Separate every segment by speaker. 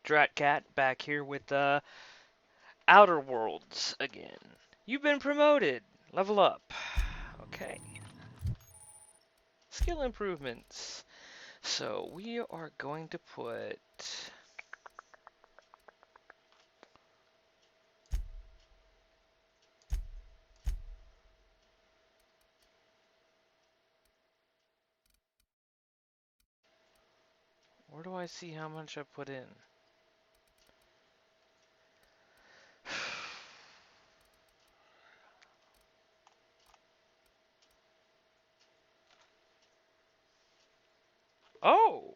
Speaker 1: Dratcat back here with Outer Worlds again. You've been promoted. Level up. Okay. Skill improvements. So we are going to put. Where do I see how much I put in? Oh!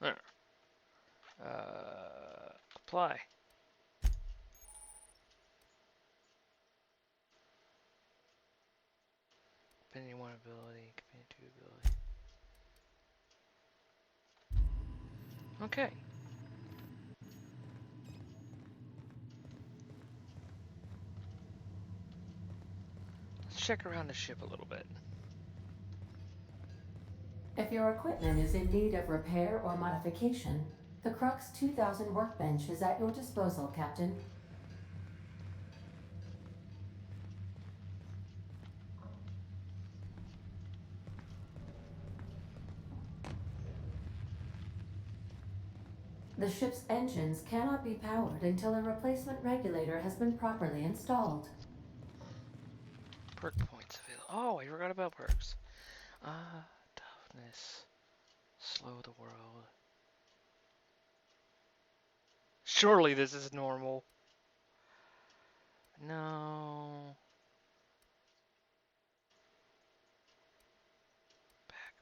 Speaker 1: There. Apply. Companion 1 ability, Companion 2 ability. Okay. Let's check around the ship a little bit.
Speaker 2: If your equipment is in need of repair or modification, the Crux 2000 workbench is at your disposal, Captain. The ship's engines cannot be powered until a replacement regulator has been properly installed.
Speaker 1: Perk points available. Oh, I forgot about perks. Toughness. Slow the world. Surely this is normal. No. Back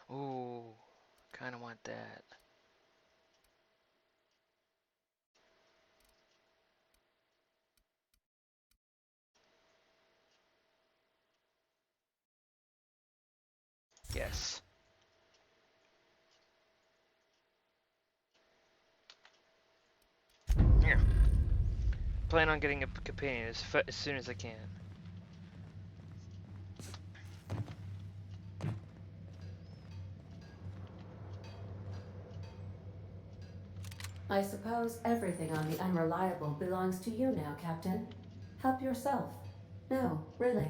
Speaker 1: me. Ooh. Kinda want that. Yes. Here. Plan on getting a companion as soon as I can.
Speaker 2: I suppose everything on the Unreliable belongs to you now, Captain. Help yourself. No, really.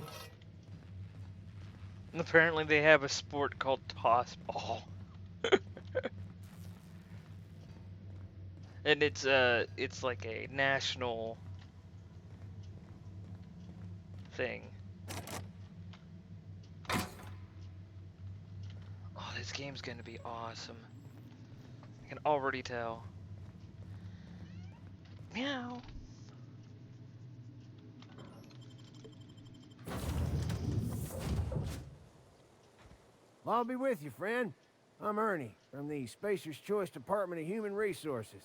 Speaker 1: And apparently they have a sport called toss ball. And it's like a national thing. Oh, this game's gonna be awesome. I can already tell. Meow.
Speaker 3: Well, I'll be with you, friend. I'm Ernie, from the Spacer's Choice Department of Human Resources.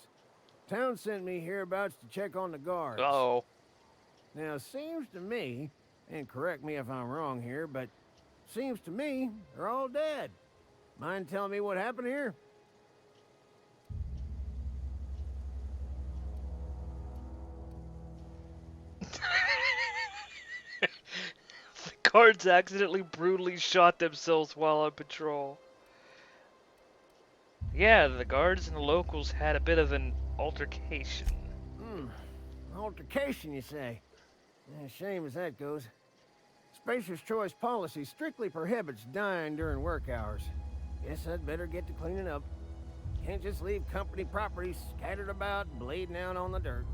Speaker 3: Town sent me hereabouts to check on the guards.
Speaker 1: Uh-oh.
Speaker 3: Now, it seems to me, and correct me if I'm wrong here, but seems to me they're all dead. Mind telling me what happened here?
Speaker 1: The guards accidentally brutally shot themselves while on patrol. Yeah, the guards and the locals had a bit of an altercation.
Speaker 3: Altercation, you say? Shame as that goes. Spacer's Choice policy strictly prohibits dying during work hours. Guess I'd better get to cleaning up. Can't just leave company property scattered about, bleeding out on the dirt.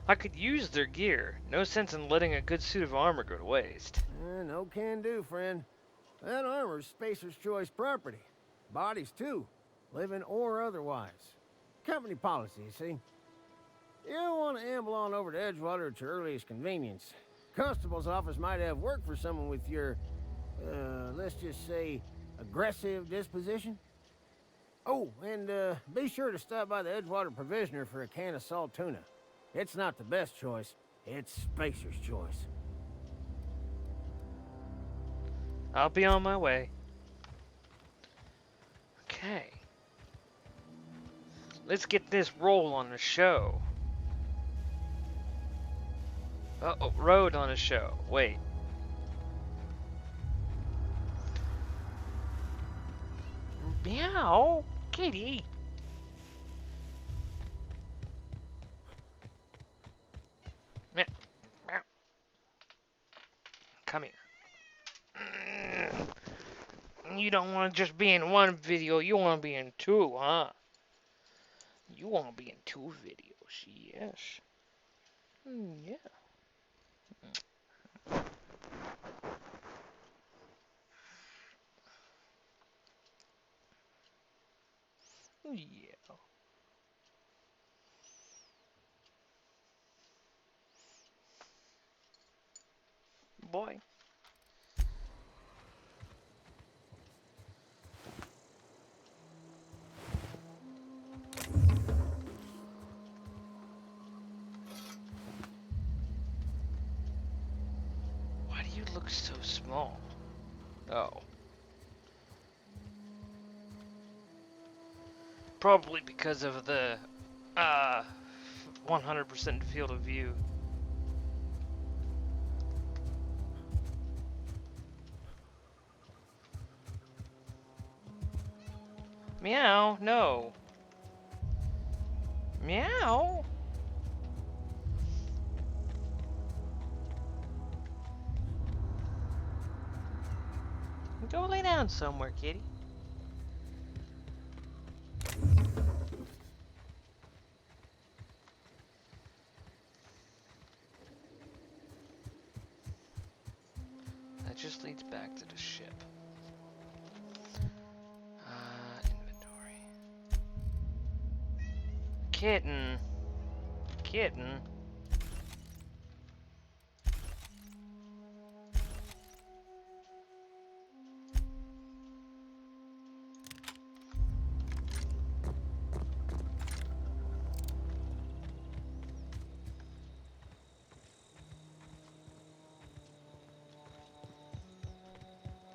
Speaker 1: I could use their gear. No sense in letting a good suit of armor go to waste.
Speaker 3: No can do, friend. That armor's Spacer's Choice property. Bodies, too. Living or otherwise. Company policy, you see. You don't want to amble on over to Edgewater at your earliest convenience. Constable's office might have work for someone with your, let's just say, aggressive disposition. Oh, and be sure to stop by the Edgewater Provisioner for a can of salt tuna. It's not the best choice. It's Spacer's Choice.
Speaker 1: I'll be on my way. Okay. Let's get this roll on the show. Uh-oh, road on the show. Wait. Meow, kitty. Meow, meow. Come here. You don't want to just be in one video, you want to be in two, huh? You want to be in two videos, yes. Yeah. Yeah. Boy. Why do you look so small? Oh. Probably because of the 100% field of view. Meow, no. Meow. Go lay down somewhere, kitty. That just leads back to the ship. Inventory. Kitten. Kitten.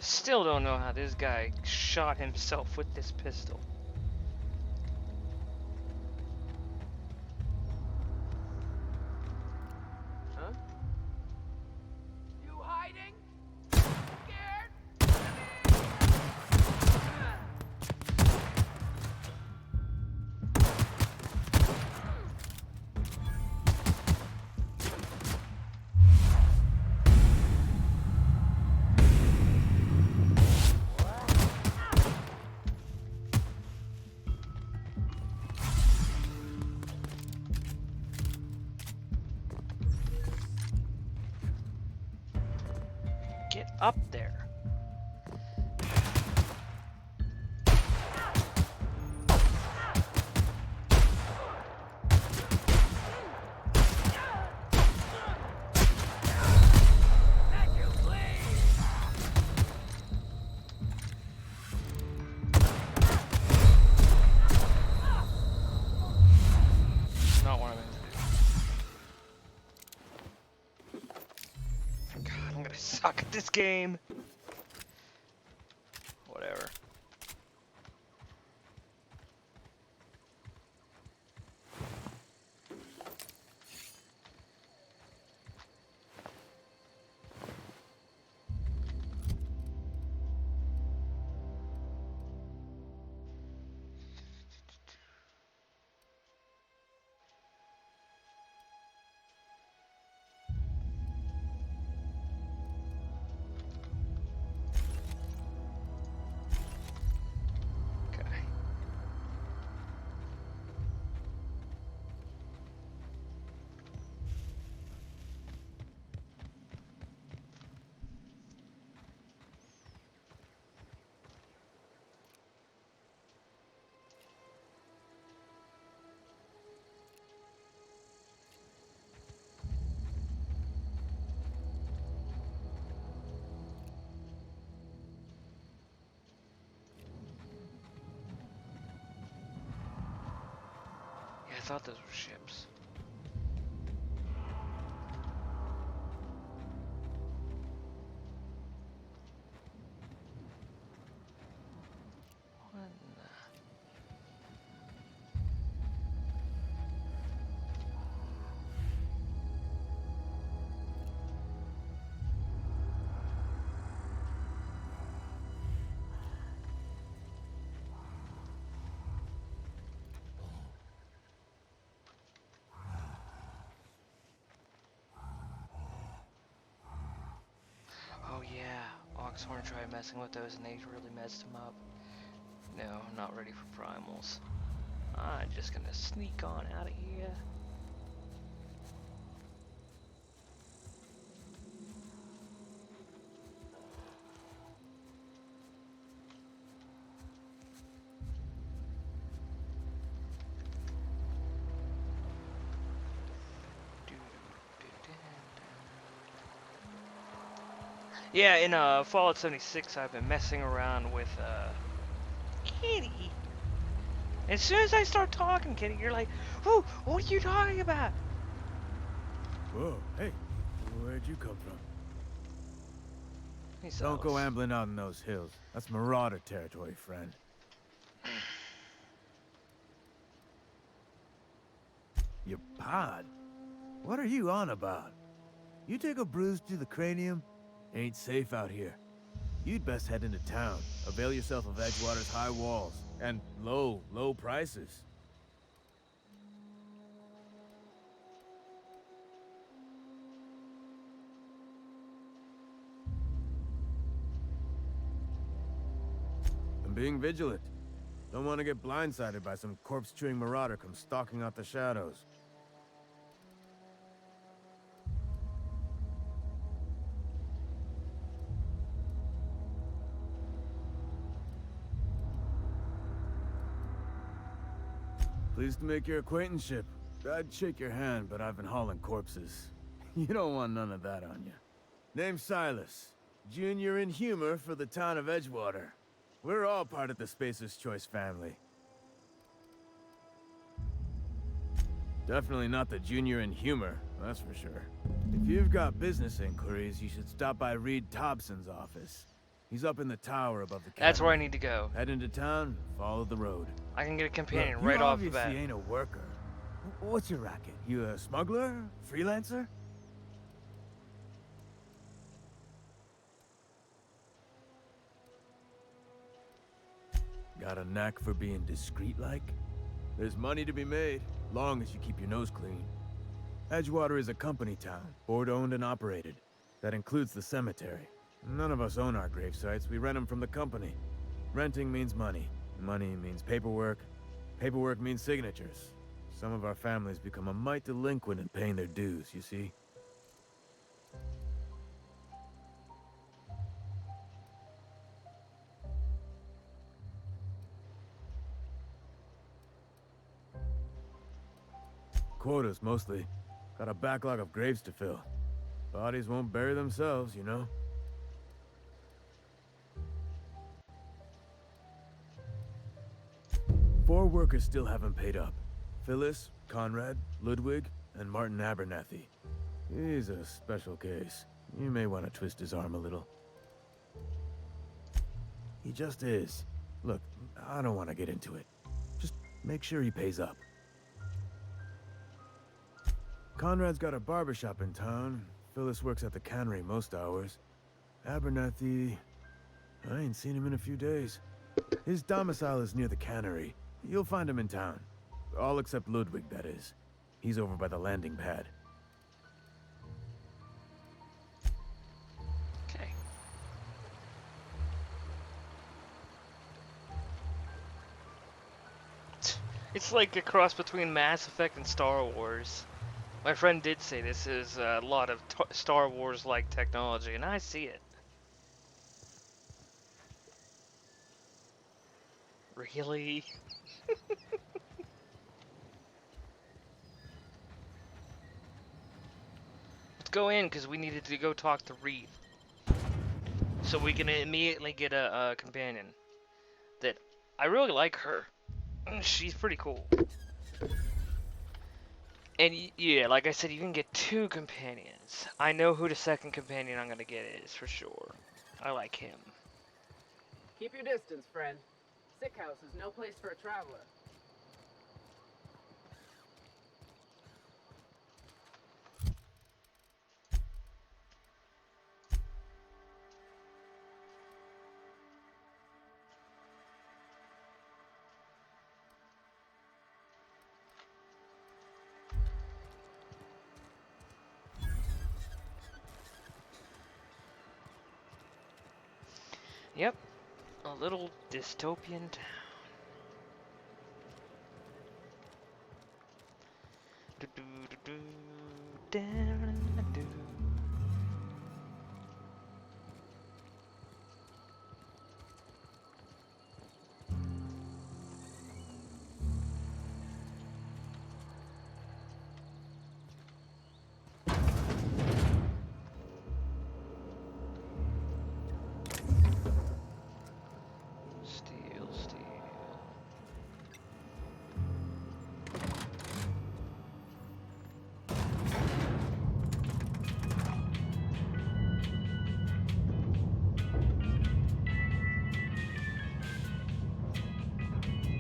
Speaker 1: Still don't know how this guy shot himself with this pistol. Huh?
Speaker 4: You hiding? Scared?
Speaker 1: Get up there.
Speaker 4: Thank you, please!
Speaker 1: Not what I meant to do. God, I'm gonna suck at this game. Whatever. Okay. Yeah, I thought those were ships. Someone tried messing with those and they really messed them up. No, I'm not ready for primals. I'm just gonna sneak on out of here. Yeah, in Fallout 76, I've been messing around with Kitty. As soon as I start talking, Kitty, you're like, "Whoa, what are you talking about?"
Speaker 5: Whoa, hey, where'd you come from?
Speaker 1: He's
Speaker 5: Don't go ambling out in those hills. That's marauder territory, friend. Your pod? What are you on about? You take a bruise to the cranium? Ain't safe out here. You'd best head into town. Avail yourself of Edgewater's high walls. And low prices. I'm being vigilant. Don't want to get blindsided by some corpse-chewing marauder come stalking out the shadows. Pleased to make your acquaintanceship. I'd shake your hand, but I've been hauling corpses. You don't want none of that on you. Name's Silas. Junior in humor for the town of Edgewater. We're all part of the Spacer's Choice family. Definitely not the junior in humor, that's for sure. If you've got business inquiries, you should stop by Reed Thompson's office. He's up in the tower above the
Speaker 1: That's
Speaker 5: cabin.
Speaker 1: where I need to go.
Speaker 5: Head into town, follow the road.
Speaker 1: I can get a companion
Speaker 5: Look,
Speaker 1: right
Speaker 5: you
Speaker 1: off the
Speaker 5: obviously
Speaker 1: bat.
Speaker 5: ain't a worker. What's your racket? You a smuggler? Freelancer? Got a knack for being discreet-like? There's money to be made, long as you keep your nose clean. Edgewater is a company town, board-owned and operated. That includes the cemetery. None of us own our grave sites, we rent them from the company. Renting means money. Money means paperwork. Paperwork means signatures. Some of our families become a mite delinquent in paying their dues, you see? Quotas, mostly. Got a backlog of graves to fill. Bodies won't bury themselves, you know? Four workers still haven't paid up. Phyllis, Conrad, Ludwig, and Martin Abernathy. He's a special case. You may want to twist his arm a little. He just is. Look, I don't want to get into it. Just make sure he pays up. Conrad's got a barbershop in town. Phyllis works at the cannery most hours. Abernathy... I ain't seen him in a few days. His domicile is near the cannery. You'll find him in town. All except Ludwig, that is. He's over by the landing pad.
Speaker 1: Okay. It's like a cross between Mass Effect and Star Wars. My friend did say this is a lot of Star Wars-like technology, and I see it. Really? Let's go in, because we needed to go talk to Reed. So we can immediately get a companion. That I really like her. She's pretty cool. And yeah, like I said, you can get 2 companions. I know who the second companion I'm gonna get is, for sure. I like him.
Speaker 6: Keep your distance, friend. Sick house is no place for a traveler.
Speaker 1: Yep, a little dystopian town. Do-do-do-do, Steel, steel.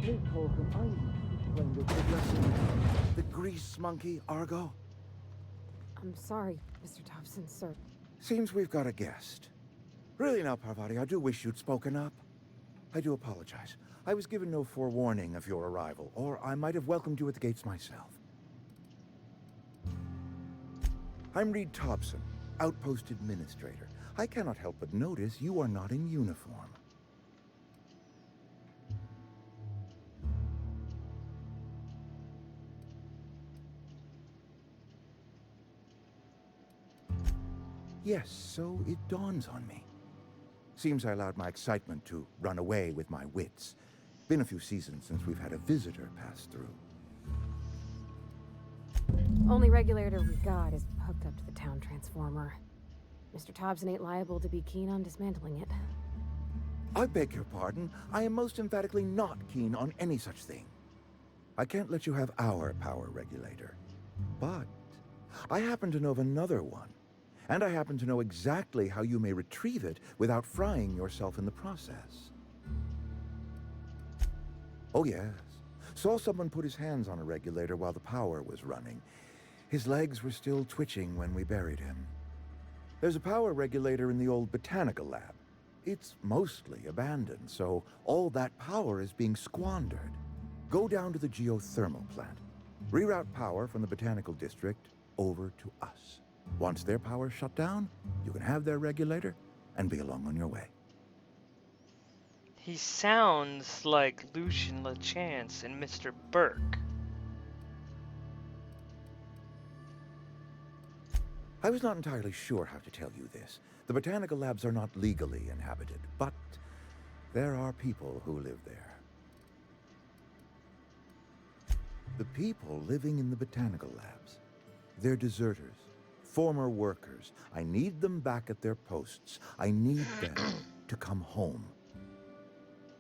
Speaker 7: Please, Holcomb, I need to explain this addressing the grease monkey, Argo.
Speaker 8: I'm sorry, Mr. Thompson, sir.
Speaker 7: Seems we've got a guest. Really now, Parvati, I do wish you'd spoken up. I do apologize. I was given no forewarning of your arrival, or I might have welcomed you at the gates myself. I'm Reed Thompson, Outpost Administrator. I cannot help but notice you are not in uniform. Yes, so it dawns on me. Seems I allowed my excitement to run away with my wits. Been a few seasons since we've had a visitor pass through.
Speaker 8: Only regulator we got is hooked up to the town transformer. Mr. Thompson ain't liable to be keen on dismantling it.
Speaker 7: I beg your pardon. I am most emphatically not keen on any such thing. I can't let you have our power regulator. But I happen to know of another one. And I happen to know exactly how you may retrieve it without frying yourself in the process. Oh yes. Saw someone put his hands on a regulator while the power was running. His legs were still twitching when we buried him. There's a power regulator in the old botanical lab. It's mostly abandoned, so all that power is being squandered. Go down to the geothermal plant. Reroute power from the botanical district over to us. Once their power's shut down, you can have their regulator and be along on your way.
Speaker 1: He sounds like Lucian LeChance and Mr. Burke.
Speaker 7: I was not entirely sure how to tell you this. The botanical labs are not legally inhabited, but there are people who live there. The people living in the botanical labs, they're deserters. Former workers. I need them back at their posts. I need them to come home.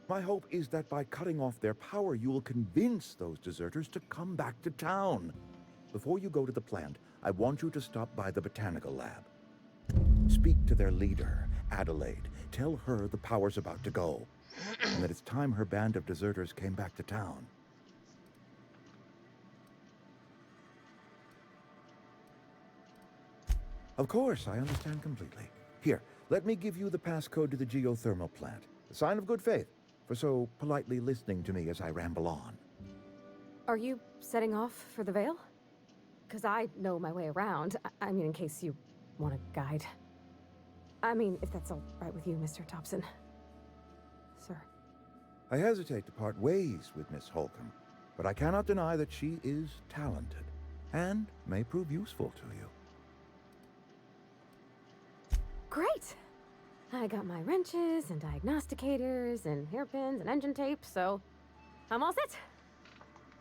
Speaker 7: My hope is that by cutting off their power, you will convince those deserters to come back to town. Before you go to the plant, I want you to stop by the botanical lab. Speak to their leader, Adelaide. Tell her the power's about to go, and that it's time her band of deserters came back to town. Of course, I understand completely. Here, let me give you the passcode to the geothermal plant. A sign of good faith, for so politely listening to me as I ramble on.
Speaker 8: Are you setting off for the Vale? Because I know my way around. I mean, in case you want a guide. I mean, if that's all right with you, Mr. Thompson. Sir.
Speaker 7: I hesitate to part ways with Miss Holcomb, but I cannot deny that she is talented, and may prove useful to you.
Speaker 8: Great! I got my wrenches and diagnosticators and hairpins and engine tape, so I'm all set.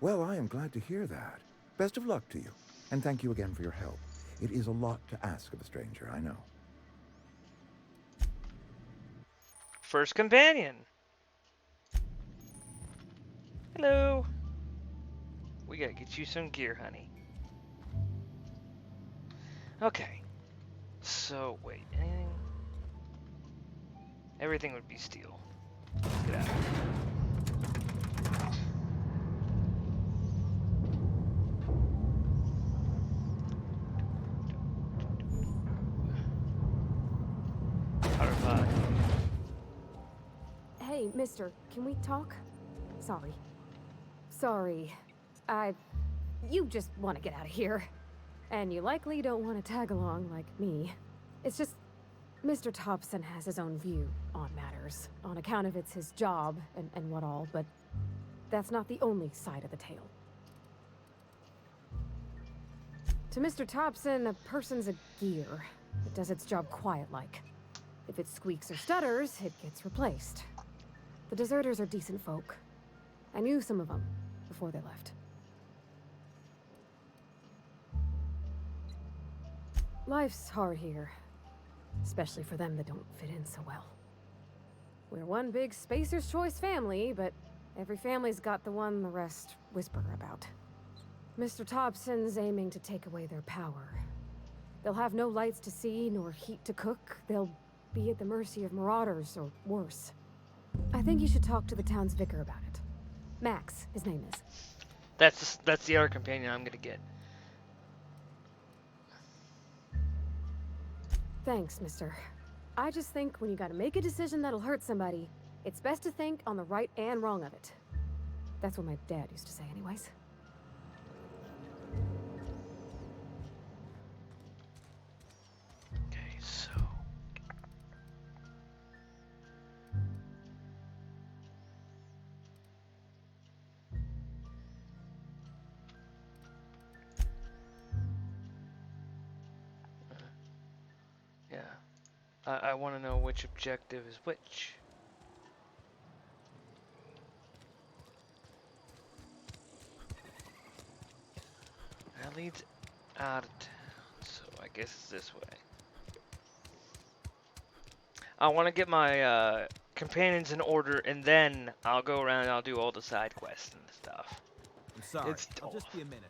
Speaker 7: Well, I am glad to hear that. Best of luck to you, and thank you again for your help. It is a lot to ask of a stranger, I know.
Speaker 1: First companion. Hello. We gotta get you some gear, honey. Okay. So, wait, anything? Everything would be steel. Let's get out of here. Powder pod.
Speaker 8: Hey, mister, can we talk? Sorry. Sorry. You just want to get out of here. And you likely don't want to tag along like me. It's just, Mr. Thompson has his own view on matters, on account of it's his job and what all, but that's not the only side of the tale. To Mr. Thompson, a person's a gear. It does its job quiet-like. If it squeaks or stutters, it gets replaced. The deserters are decent folk. I knew some of them before they left. Life's hard here. Especially for them that don't fit in so well. We're one big Spacer's Choice family, but every family's got the one the rest whisper about. Mr. Thompson's aiming to take away their power. They'll have no lights to see, nor heat to cook. They'll be at the mercy of marauders, or worse. I think you should talk to the town's vicar about it. Max, his name is.
Speaker 1: That's the other companion I'm gonna get.
Speaker 8: Thanks, mister. I just think when you gotta make a decision that'll hurt somebody, it's best to think on the right and wrong of it. That's what my dad used to say anyways.
Speaker 1: Okay, so... yeah. I want to know which objective is which. That leads out of town, so I guess it's this way. I want to get my companions in order, and then I'll go around and I'll do all the side quests and stuff.
Speaker 5: I'm sorry.
Speaker 1: It's
Speaker 5: I'll
Speaker 1: tough.
Speaker 5: just be a minute.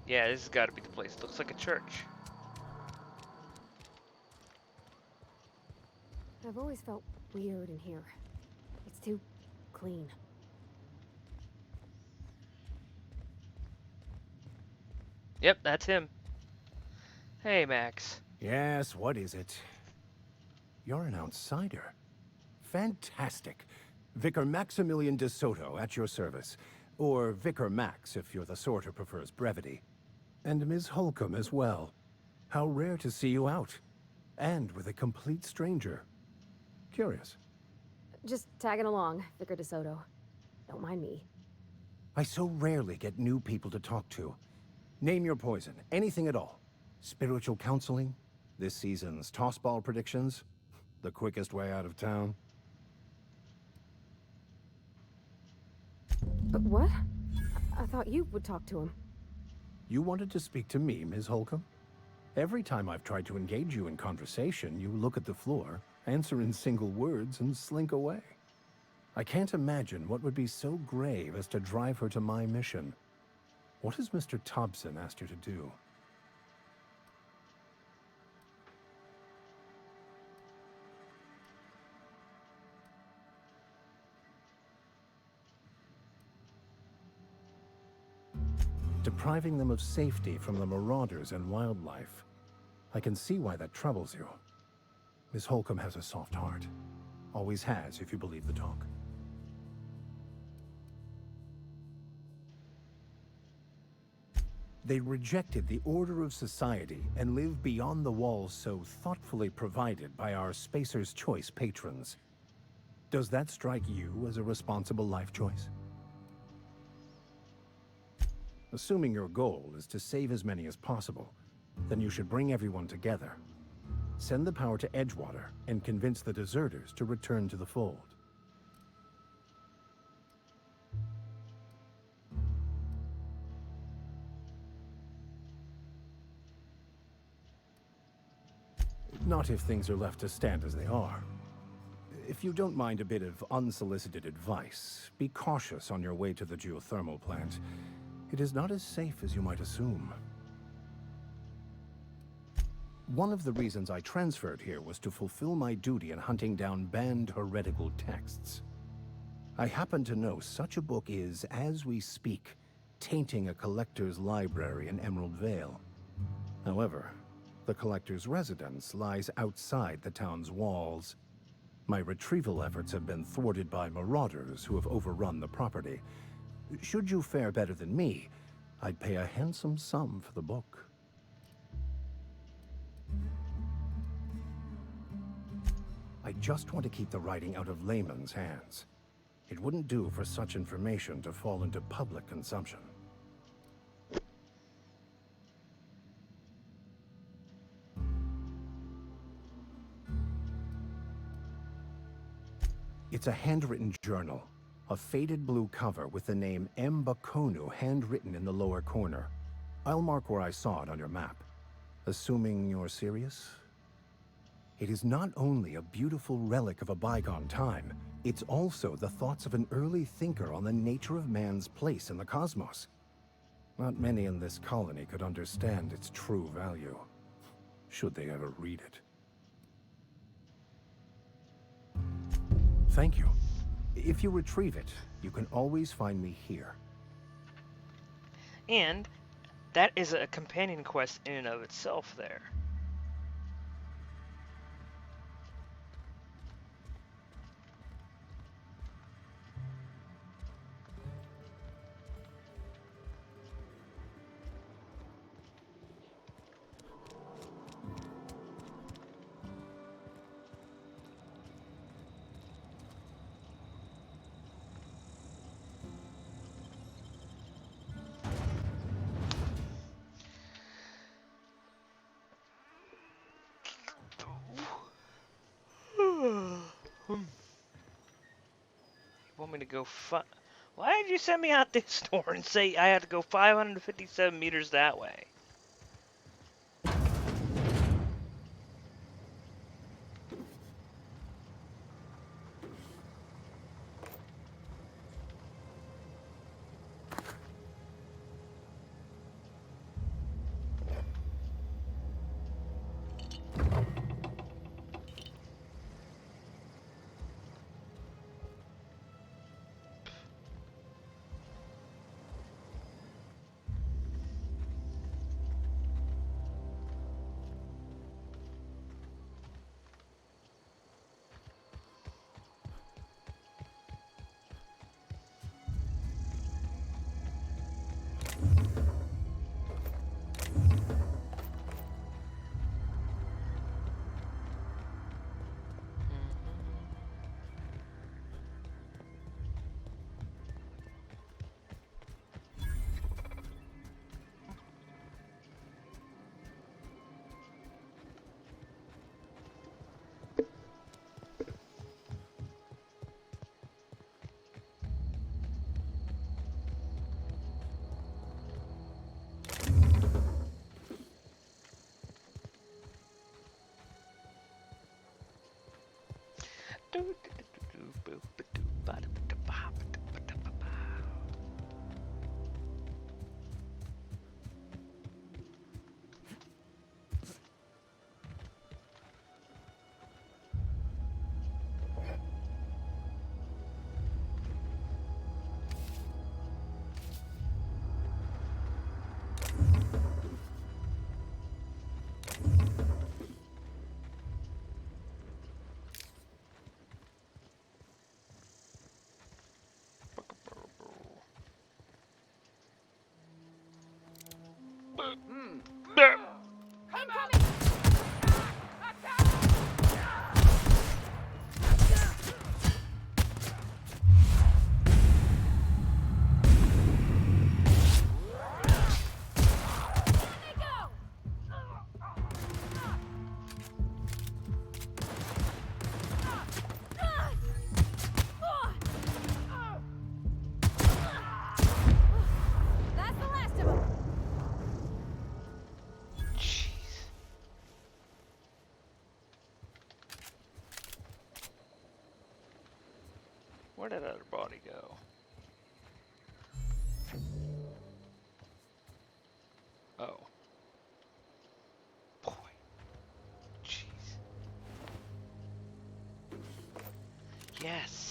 Speaker 1: Yeah, this has got to be the place. It looks like a church.
Speaker 8: I've always felt weird in here. It's too clean.
Speaker 1: Yep, that's him. Hey, Max.
Speaker 9: Yes, what is it? You're an outsider. Fantastic. Vicar Maximilian de Soto at your service. Or Vicar Max if you're the sort who prefers brevity. And Ms. Holcomb as well. How rare to see you out. And with a complete stranger. Curious.
Speaker 8: Just tagging along, Vicar DeSoto. Don't mind me.
Speaker 9: I so rarely get new people to talk to. Name your poison, anything at all. Spiritual counseling? This season's tossball predictions? The quickest way out of town?
Speaker 8: But what? I thought you would talk to him.
Speaker 9: You wanted to speak to me, Ms. Holcomb? Every time I've tried to engage you in conversation, you look at the floor, answer in single words, and slink away. I can't imagine what would be so grave as to drive her to my mission. What has Mr. Thompson asked you to do? Depriving them of safety from the marauders and wildlife. I can see why that troubles you. Miss Holcomb has a soft heart. Always has, if you believe the talk. They rejected the order of society and live beyond the walls so thoughtfully provided by our Spacer's Choice patrons. Does that strike you as a responsible life choice? Assuming your goal is to save as many as possible, then you should bring everyone together. Send the power to Edgewater and convince the deserters to return to the fold. Not if things are left to stand as they are. If you don't mind a bit of unsolicited advice, be cautious on your way to the geothermal plant. It is not as safe as you might assume. One of the reasons I transferred here was to fulfill my duty in hunting down banned heretical texts. I happen to know such a book is, as we speak, tainting a collector's library in Emerald Vale. However, the collector's residence lies outside the town's walls. My retrieval efforts have been thwarted by marauders who have overrun the property. Should you fare better than me, I'd pay a handsome sum for the book. I just want to keep the writing out of layman's hands. It wouldn't do for such information to fall into public consumption. It's a handwritten journal. A faded blue cover with the name M. Bakonu handwritten in the lower corner. I'll mark where I saw it on your map. Assuming you're serious? It is not only a beautiful relic of a bygone time, it's also the thoughts of an early thinker on the nature of man's place in the cosmos. Not many in this colony could understand its true value, should they ever read it. Thank you. If you retrieve it, you can always find me here.
Speaker 1: And that is a companion quest in and of itself there. Want me to go Why did you send me out this door and say I had to go 557 meters that way? Where did that other body go? Oh. Boy. Jeez. Yes.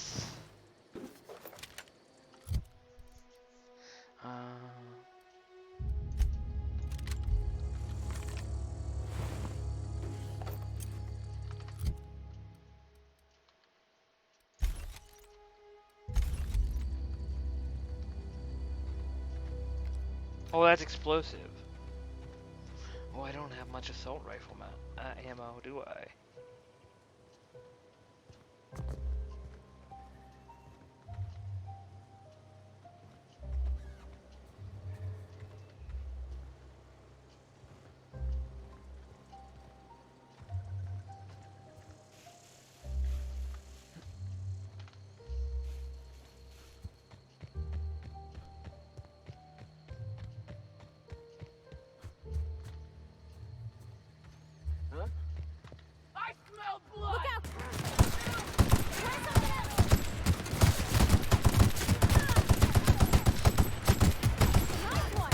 Speaker 1: Oh, that's explosive. Oh, I don't have much assault rifle ammo, do I?
Speaker 6: Huh?
Speaker 4: I smell blood!
Speaker 8: Look out! Nice one!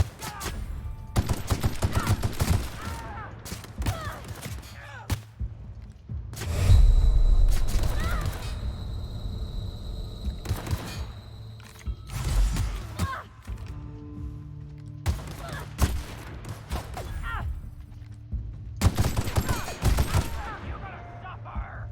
Speaker 4: You're gonna suffer!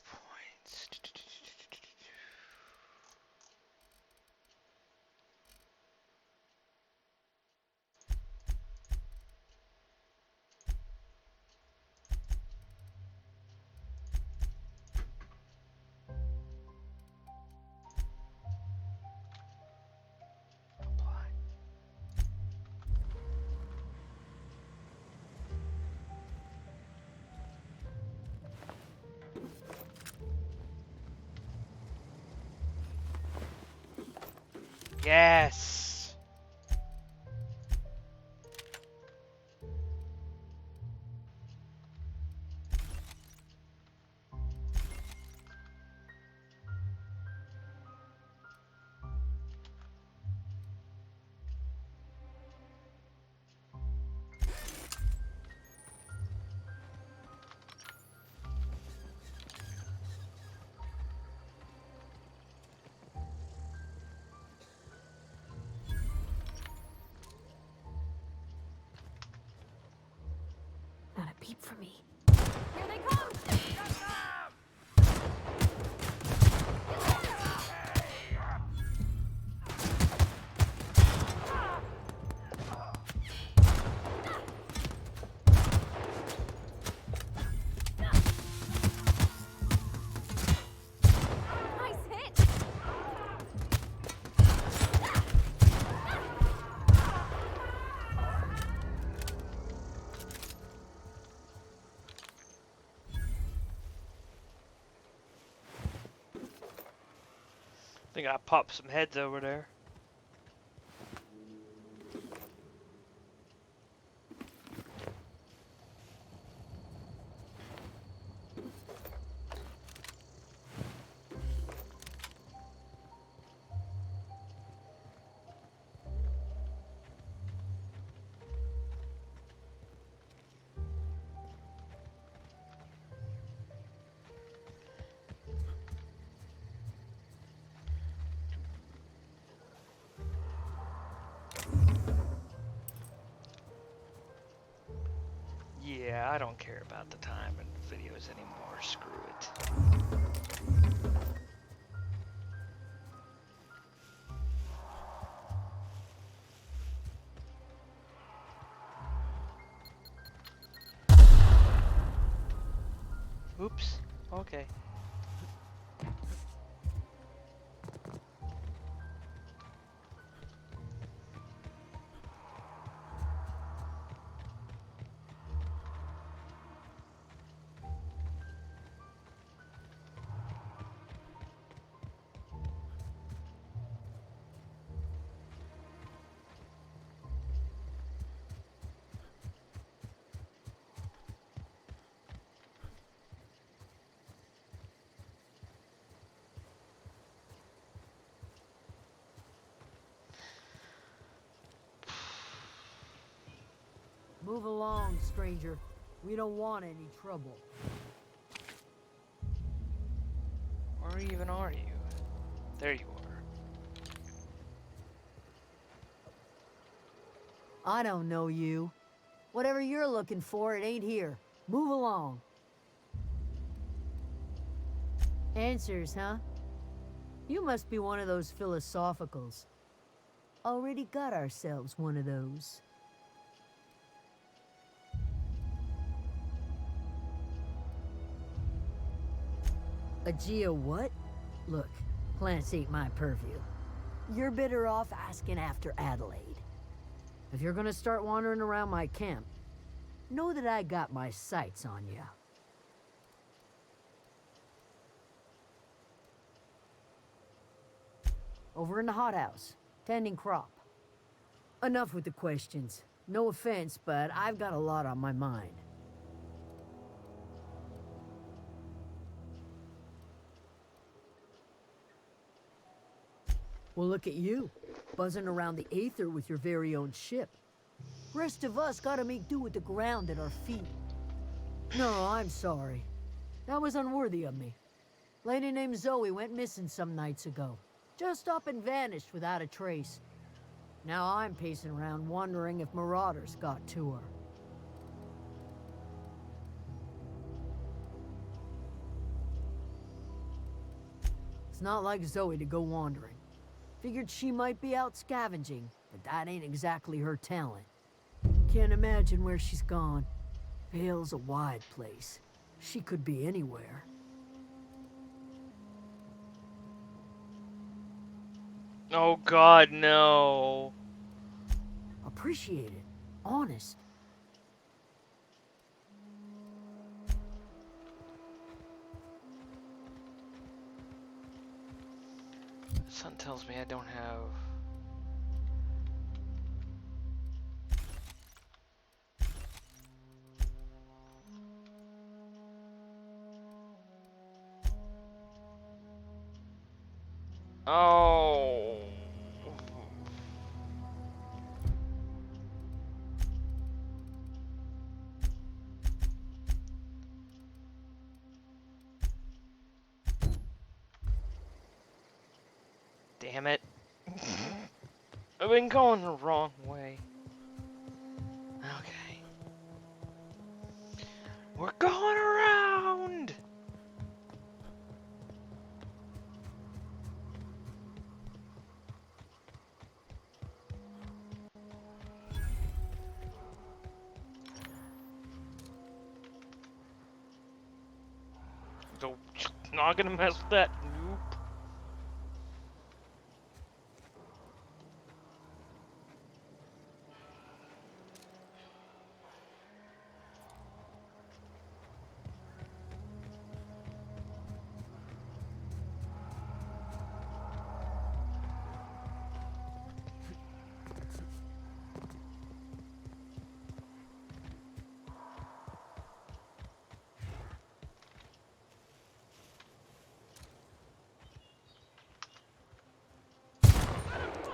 Speaker 1: Points. Apply. Yes.
Speaker 8: Not a peep for me. Here they come! Nice hit!
Speaker 1: Think I popped some heads over there. Yeah, I don't care about the time and videos anymore. Screw it. Oops. Okay.
Speaker 10: Move along, stranger. We don't want any trouble.
Speaker 1: Where even are you? There you are.
Speaker 10: I don't know you. Whatever you're looking for, it ain't here. Move along. Answers, huh? You must be one of those philosophicals. Already got ourselves one of those. A geo what? Look, plants ain't my purview. You're better off asking after Adelaide. If you're gonna start wandering around my camp, know that I got my sights on you. Over in the hothouse, tending crop. Enough with the questions. No offense, but I've got a lot on my mind. Well, look at you, buzzing around the Aether with your very own ship. Rest of us gotta make do with the ground at our feet. No, I'm sorry. That was unworthy of me. Lady named Zoe went missing some nights ago. Just up and vanished without a trace. Now I'm pacing around wondering if marauders got to her. It's not like Zoe to go wandering. Figured she might be out scavenging, but that ain't exactly her talent. Can't imagine where she's gone. Vale's a wide place. She could be anywhere.
Speaker 1: Oh God, no.
Speaker 10: Appreciate it. Honest.
Speaker 1: Something tells me I don't have... Oh. Damn it. I've been going the wrong way. Okay. We're going around! So, not gonna mess with that. Nope.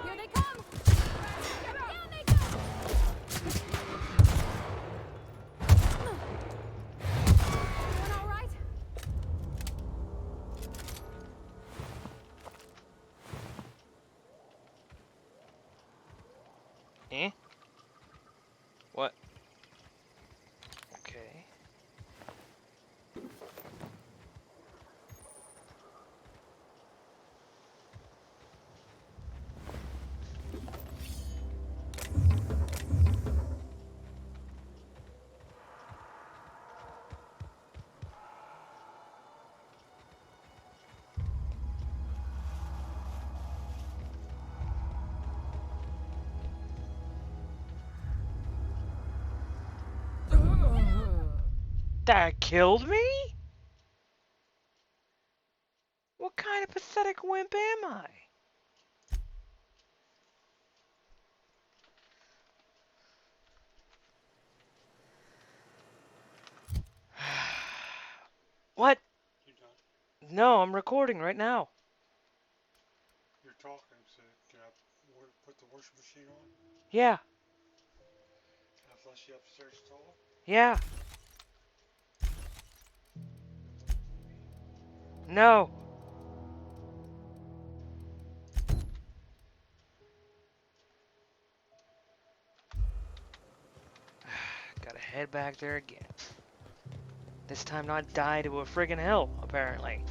Speaker 8: Here they come! Down they go! Everyone all right?
Speaker 1: Eh? What? Okay. That killed me? What kind of pathetic wimp am I? What?
Speaker 11: You done?
Speaker 1: No, I'm recording right now.
Speaker 11: You're talking, so can I put the washing machine on?
Speaker 1: Yeah.
Speaker 11: Can I flush you upstairs toilet?
Speaker 1: Yeah. No. head back there again. This time not die to a friggin' hill, apparently.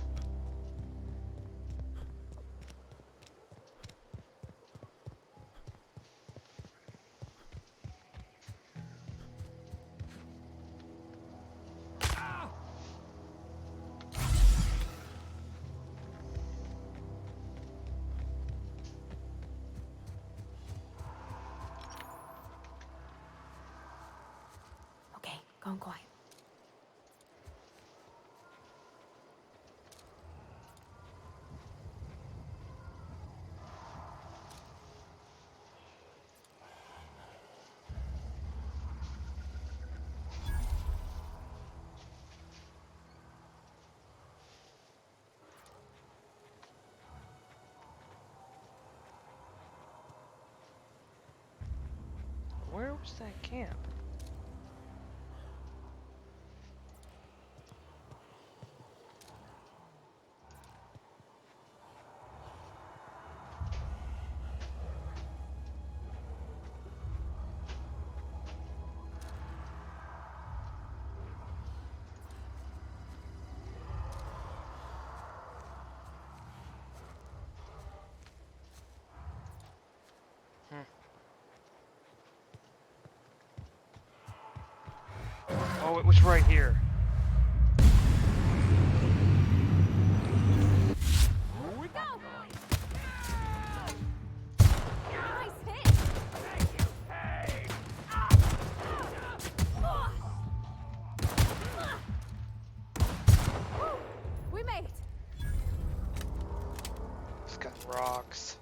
Speaker 8: Okay, gone quiet.
Speaker 1: Where was that camp? Oh, it was right here.
Speaker 8: We made it.
Speaker 1: It's got rocks.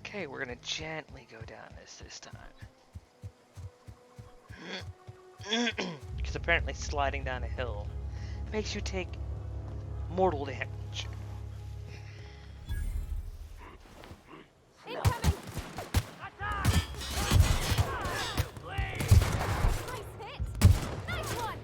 Speaker 1: Okay, we're gonna gently go down this time. Because apparently sliding down a hill makes you take mortal damage.
Speaker 8: Incoming. Nice hit. Nice one.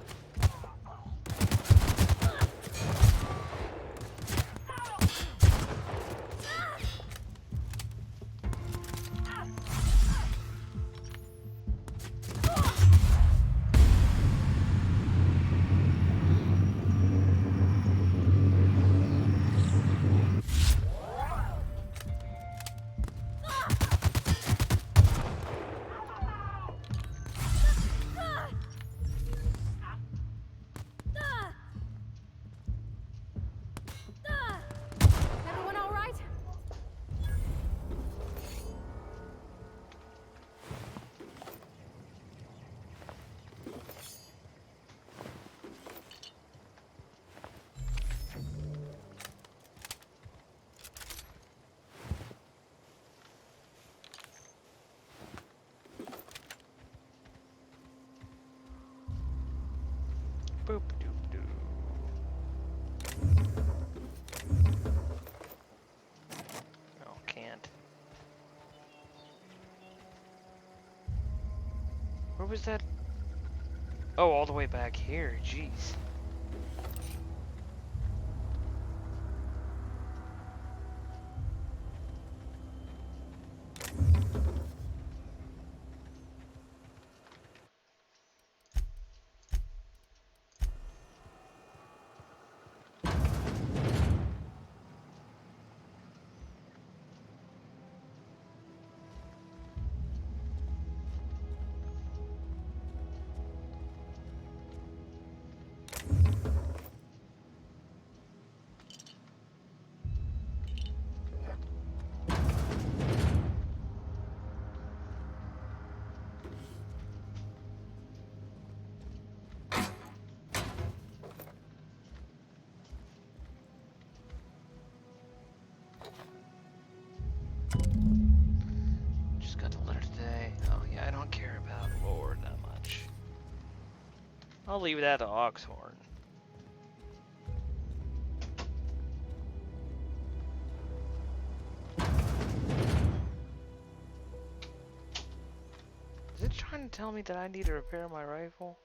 Speaker 8: Everyone all right?
Speaker 1: Boop doop doo. No, can't. Where was that? Oh, all the way back here. Jeez. Just got the letter today. Oh yeah, I don't care about lore that much. I'll leave that to Oxhorn. trying to tell me that I need to repair my rifle?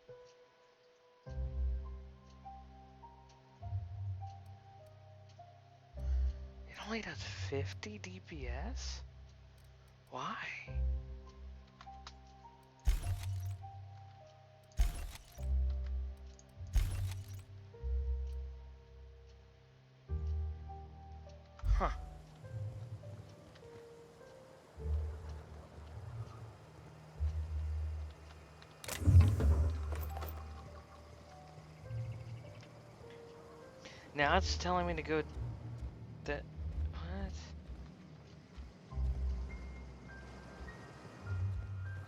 Speaker 1: It only does 50 DPS? Why? Huh. Now it's telling me to go that what?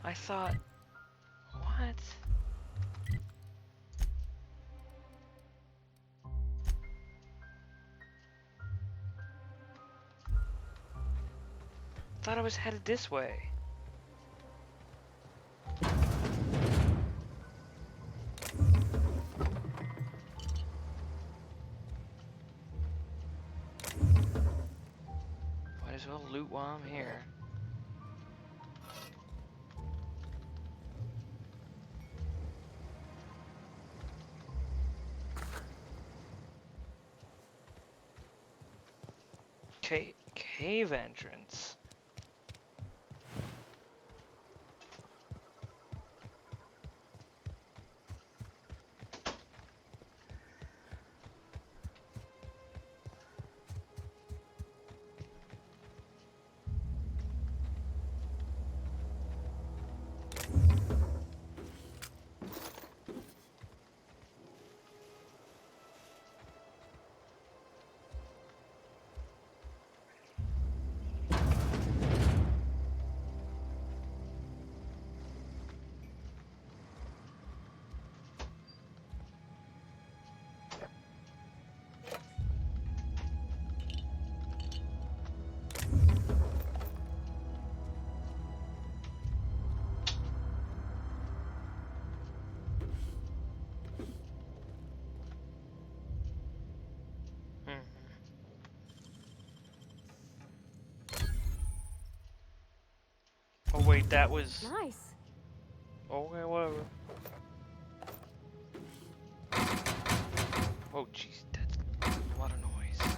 Speaker 1: I thought what? Thought I was headed this way. Might as well loot while I'm here. Cave entrance. Oh wait, that was
Speaker 8: Nice.
Speaker 1: okay. Whatever. Oh jeez, that's a lot of noise.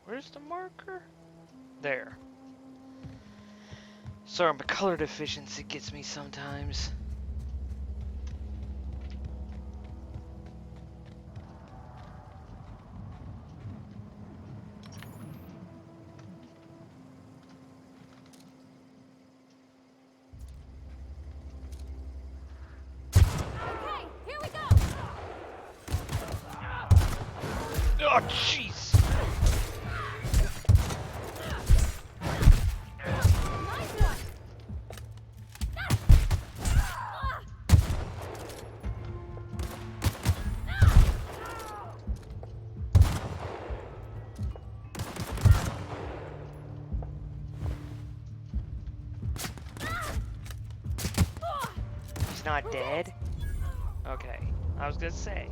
Speaker 1: Where's the marker? There. Sorry, my color deficiency gets me sometimes.
Speaker 8: Okay, here we go.
Speaker 1: Oh jeez.
Speaker 8: Nice one.
Speaker 1: He's not dead? Okay. I was gonna say.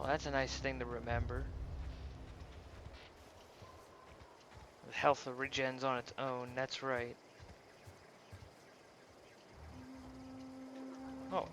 Speaker 1: Well, that's a nice thing to remember. Health regens on its own, that's right. Oh.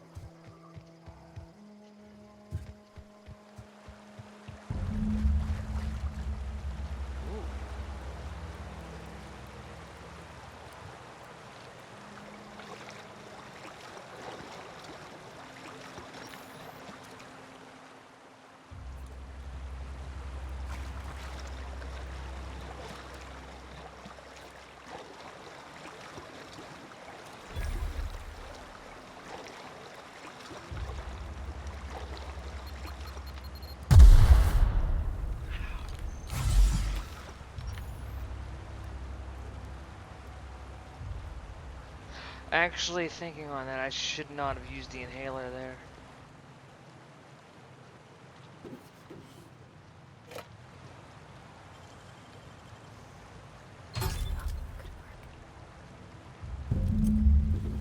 Speaker 1: Actually, thinking on that, I should not have used the inhaler there.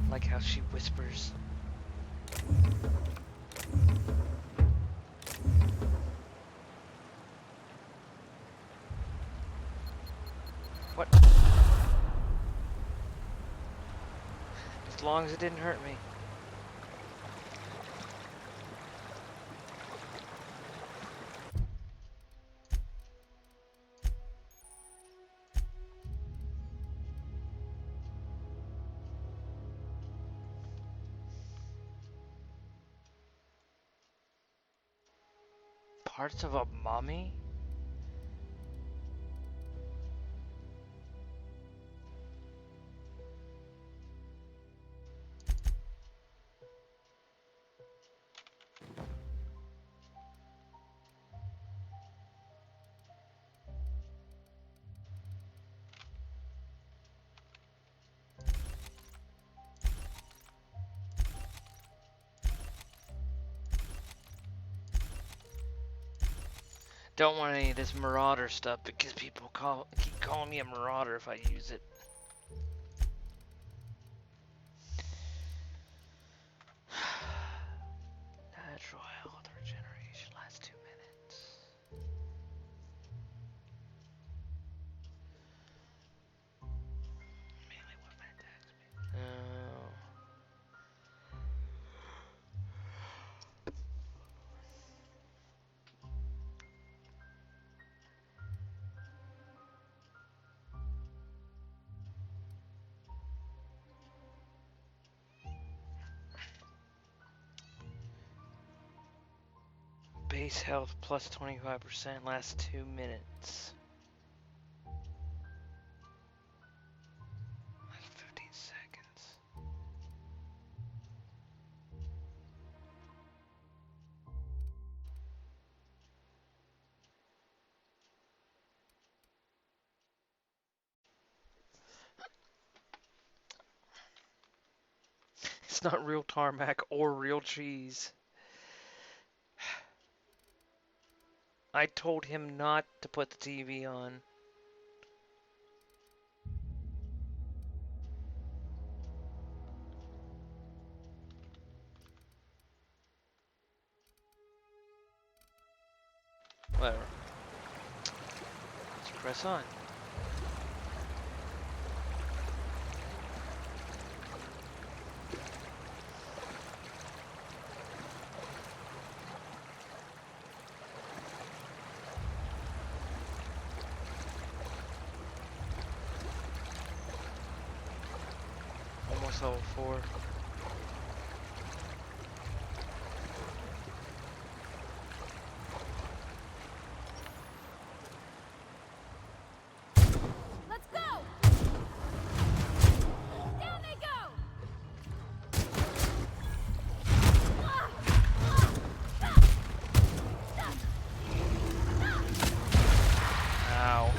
Speaker 1: Like how she whispers. What? As long as it didn't hurt me. Parts of a mummy? Don't want any of this marauder stuff because people keep calling me a marauder if I use it. Natural health regeneration lasts 2 minutes. Melee weapon attacks. No. Base health plus 25% lasts 2 minutes. That's 15 seconds. It's not real tarmac or real cheese. I told him not to put the TV on. Whatever. Let's press on. Almost level 4.
Speaker 8: Let's go! Down they go!
Speaker 1: Ow.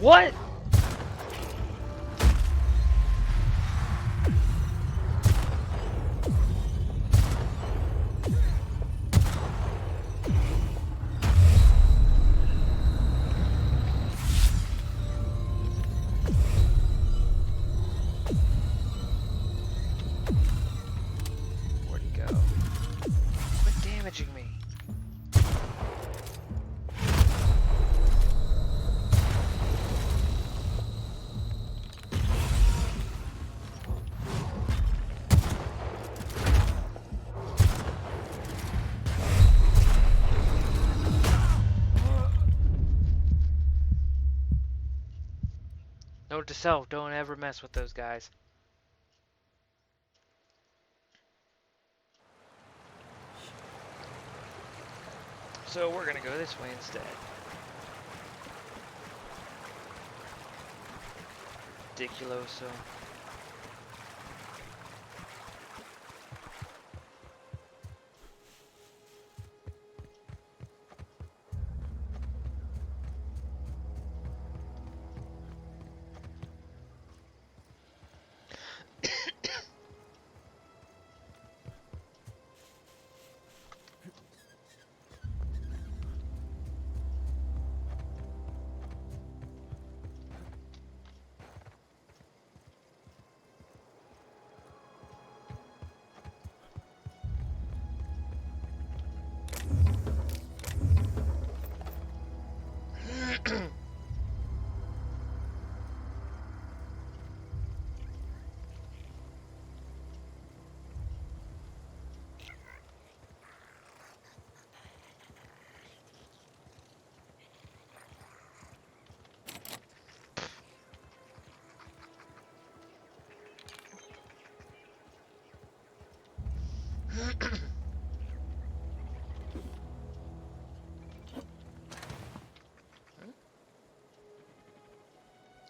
Speaker 1: What? Where'd he go? Quit damaging me. Note to self, don't ever mess with those guys. So we're gonna go this way instead. Ridiculoso.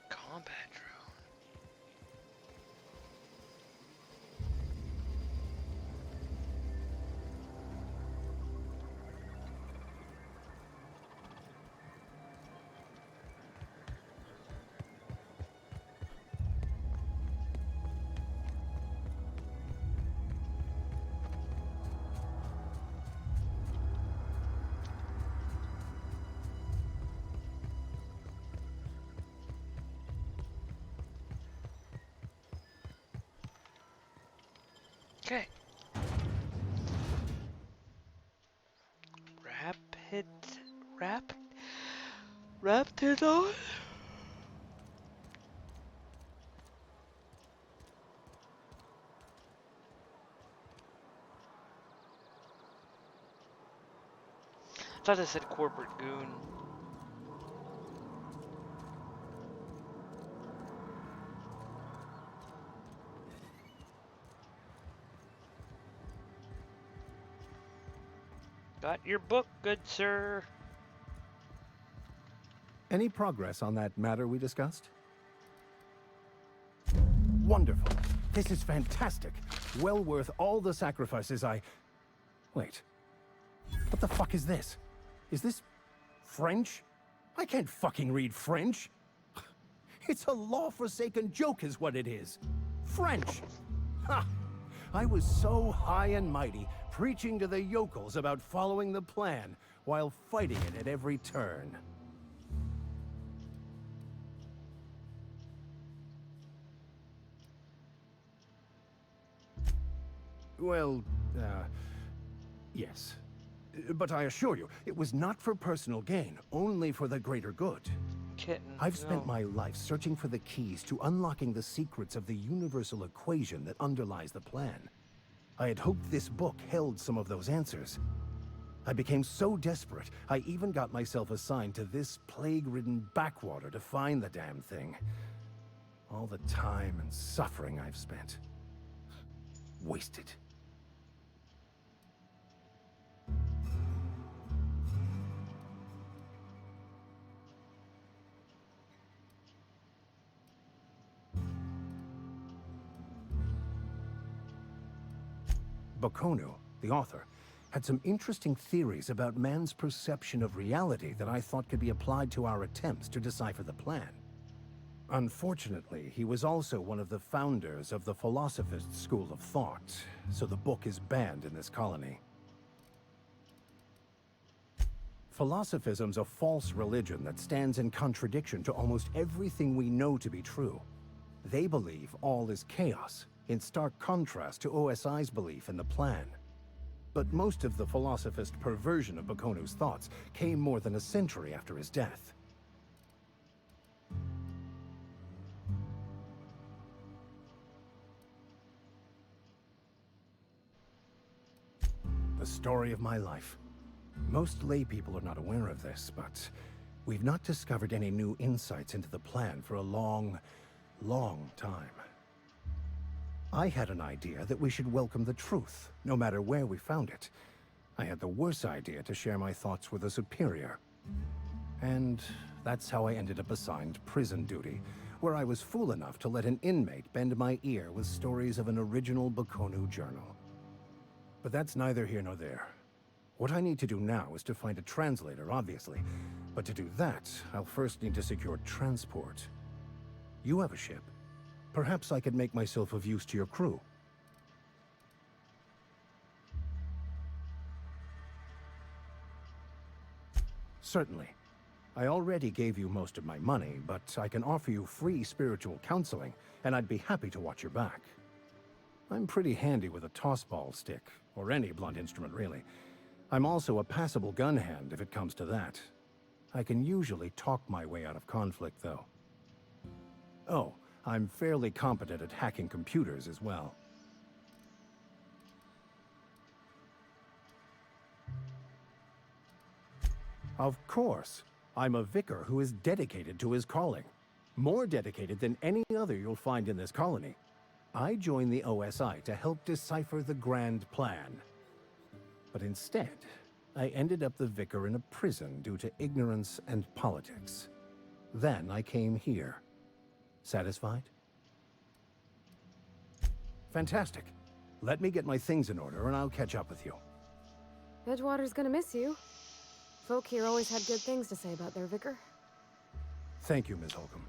Speaker 1: Combat drone. Okay. Raptidon? I thought it said corporate goon. Got your book, good sir.
Speaker 9: Any progress on that matter we discussed? Wonderful. This is fantastic. Well worth all the sacrifices I... Wait. What the fuck is this? Is this... French? I can't fucking read French. It's a law-forsaken joke is what it is. French! Ha! I was so high and mighty, preaching to the yokels about following the plan, while fighting it at every turn. Well, yes. But I assure you, it was not for personal gain, only for the greater good.
Speaker 1: Kitten,
Speaker 9: I've spent my life searching for the keys to unlocking the secrets of the universal equation that underlies the plan. I had hoped this book held some of those answers. I became so desperate, I even got myself assigned to this plague-ridden backwater to find the damn thing. All the time and suffering I've spent. Wasted. Bakono, the author, had some interesting theories about man's perception of reality that I thought could be applied to our attempts to decipher the plan. Unfortunately, he was also one of the founders of the Philosophist School of Thought, so the book is banned in this colony. Philosophism's a false religion that stands in contradiction to almost everything we know to be true. They believe all is chaos, in stark contrast to OSI's belief in the plan. But most of the Philosophist perversion of Bakonu's thoughts came more than a century after his death. The story of my life. Most lay people are not aware of this, but we've not discovered any new insights into the plan for a long, long time. I had an idea that we should welcome the truth, no matter where we found it. I had the worse idea to share my thoughts with a superior. And that's how I ended up assigned prison duty, where I was fool enough to let an inmate bend my ear with stories of an original Bakonu journal. But that's neither here nor there. What I need to do now is to find a translator, obviously. But to do that, I'll first need to secure transport. You have a ship. Perhaps I could make myself of use to your crew. Certainly. I already gave you most of my money, but I can offer you free spiritual counseling, and I'd be happy to watch your back. I'm pretty handy with a tossball stick, or any blunt instrument, really. I'm also a passable gun hand, if it comes to that. I can usually talk my way out of conflict, though. Oh, I'm fairly competent at hacking computers as well. Of course. I'm a vicar who is dedicated to his calling. More dedicated than any other you'll find in this colony. I joined the OSI to help decipher the grand plan. But instead, I ended up the vicar in a prison due to ignorance and politics. Then I came here. Satisfied? Fantastic. Let me get my things in order and I'll catch up with you.
Speaker 8: Edgewater's gonna miss you. Folk here always had good things to say about their vicar.
Speaker 9: Thank you, Ms. Holcomb.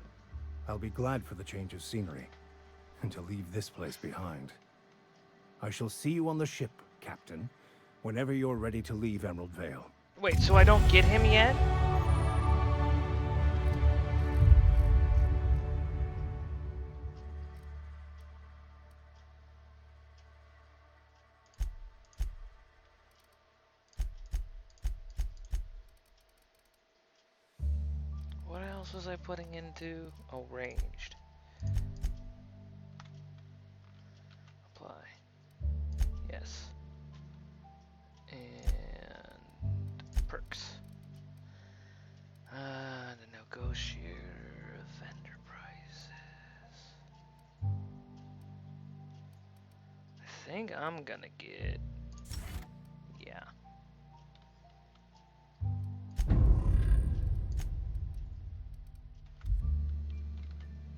Speaker 9: I'll be glad for the change of scenery, and to leave this place behind. I shall see you on the ship, Captain, whenever you're ready to leave Emerald Vale.
Speaker 1: Wait, so I don't get him yet? What else was I putting into? Oh, ranged. Apply. Yes. And perks. The negotiator vendor prices. I think I'm gonna get, yeah.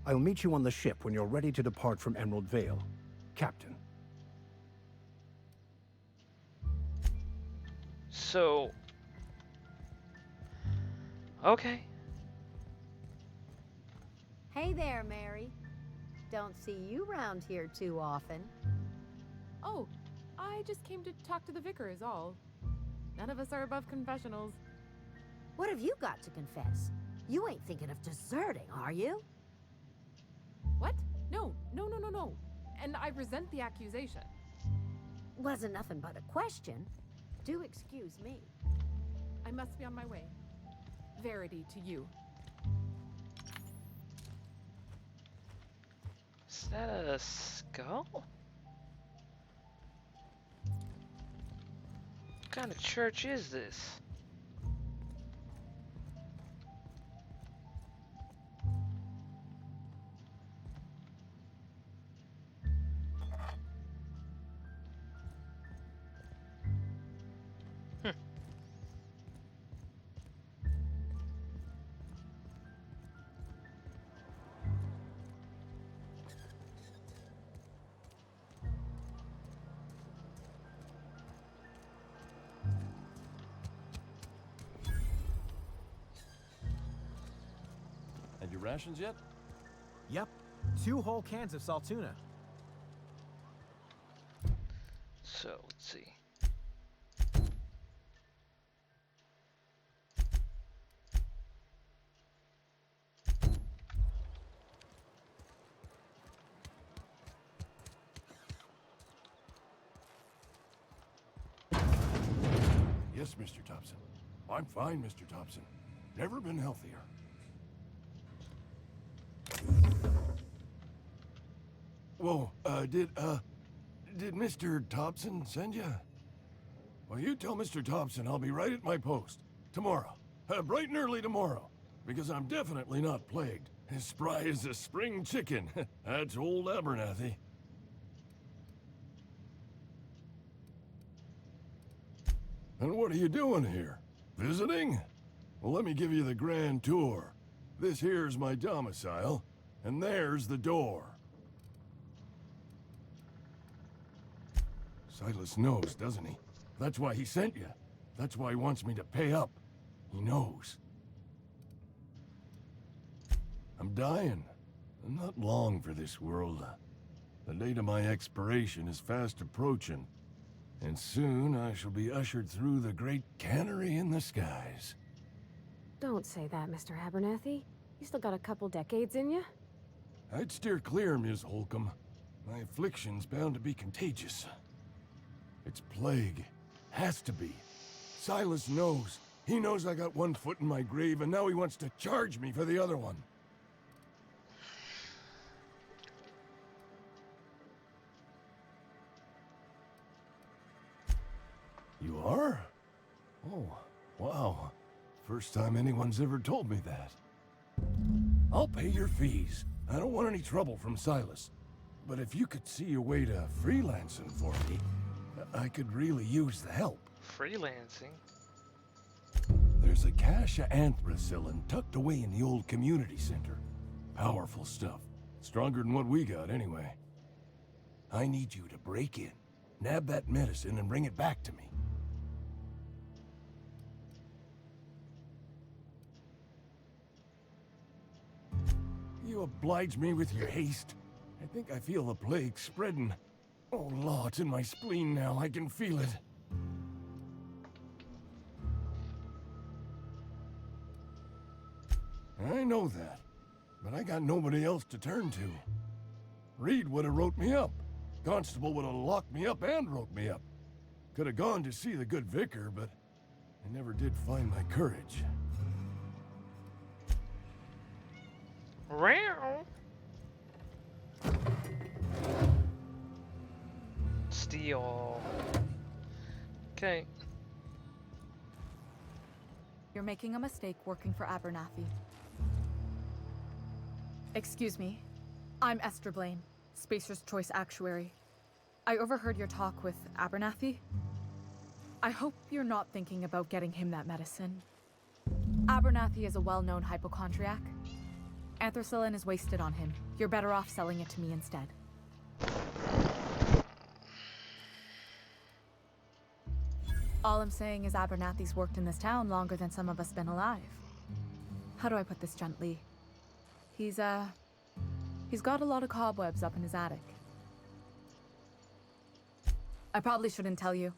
Speaker 9: I'll meet you on the ship when you're ready to depart from Emerald Vale, Captain.
Speaker 1: So, okay.
Speaker 12: Hey there, Mary. Don't see you round here too often.
Speaker 13: Oh, I just came to talk to the vicar is all. None of us are above confessionals.
Speaker 12: What have you got to confess? You ain't thinking of deserting, are you?
Speaker 13: What? No. And I resent the accusation.
Speaker 12: Wasn't nothing but a question. Do excuse me.
Speaker 13: I must be on my way. Verity to you.
Speaker 1: Is that a skull? What kind of church is this?
Speaker 14: Had your rations yet? Yep, 2 whole cans of salt tuna.
Speaker 1: So, let's see.
Speaker 15: Yes, Mr. Thompson. I'm fine, Mr. Thompson. Never been healthier. Whoa, did Mr. Thompson send you? Well, you tell Mr. Thompson I'll be right at my post. Tomorrow. Bright and early tomorrow. Because I'm definitely not plagued. As spry as a spring chicken. That's old Abernathy. And what are you doing here? Visiting? Well, let me give you the grand tour. This here's my domicile, and there's the door. Silas knows, doesn't he? That's why he sent you. That's why he wants me to pay up. He knows. I'm dying. I'm not long for this world. The date of my expiration is fast approaching. And soon I shall be ushered through the great cannery in the skies.
Speaker 8: Don't say that, Mr. Abernathy. You still got a couple decades in you.
Speaker 15: I'd steer clear, Ms. Holcomb. My affliction's bound to be contagious. It's plague. Has to be. Silas knows. He knows I got one foot in my grave, and now he wants to charge me for the other one. You are? Oh, wow. First time anyone's ever told me that. I'll pay your fees. I don't want any trouble from Silas. But if you could see a way to freelancing for me, I could really use the help.
Speaker 1: Freelancing?
Speaker 15: There's a cache of anthracillin tucked away in the old community center. Powerful stuff. Stronger than what we got, anyway. I need you to break in, nab that medicine, and bring it back to me. You oblige me with your haste. I think I feel the plague spreading. Oh, Law, it's in my spleen now. I can feel it. I know that, but I got nobody else to turn to. Reed would have wrote me up. Constable would have locked me up and wrote me up. Could have gone to see the good vicar, but I never did find my courage.
Speaker 1: Steal. Okay.
Speaker 16: You're making a mistake working for Abernathy. Excuse me. I'm Esther Blaine, Spacer's Choice Actuary. I overheard your talk with Abernathy. I hope you're not thinking about getting him that medicine. Abernathy is a well-known hypochondriac. Anthracillin is wasted on him. You're better off selling it to me instead. All I'm saying is Abernathy's worked in this town longer than some of us been alive. How do I put this gently? He's got a lot of cobwebs up in his attic. I probably shouldn't tell you.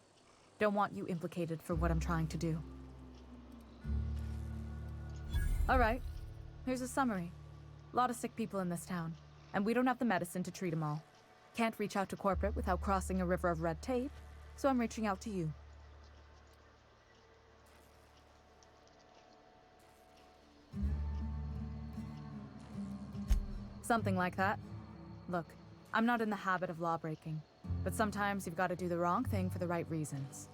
Speaker 16: Don't want you implicated for what I'm trying to do. All right, here's a summary. A lot of sick people in this town, and we don't have the medicine to treat them all. Can't reach out to corporate without crossing a river of red tape, so I'm reaching out to you. Something like that. Look, I'm not in the habit of law breaking, but sometimes you've got to do the wrong thing for the right reasons.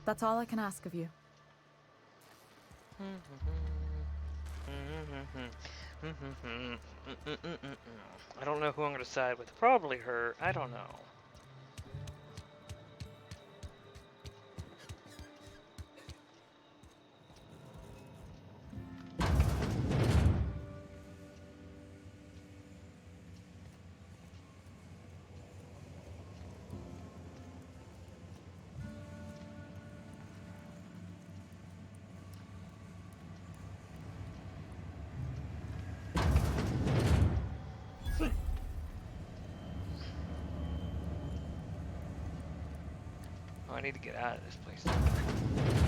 Speaker 16: That's all I can ask of you.
Speaker 1: I don't know who I'm gonna side with. Probably her. I don't know. I need to get out of this place.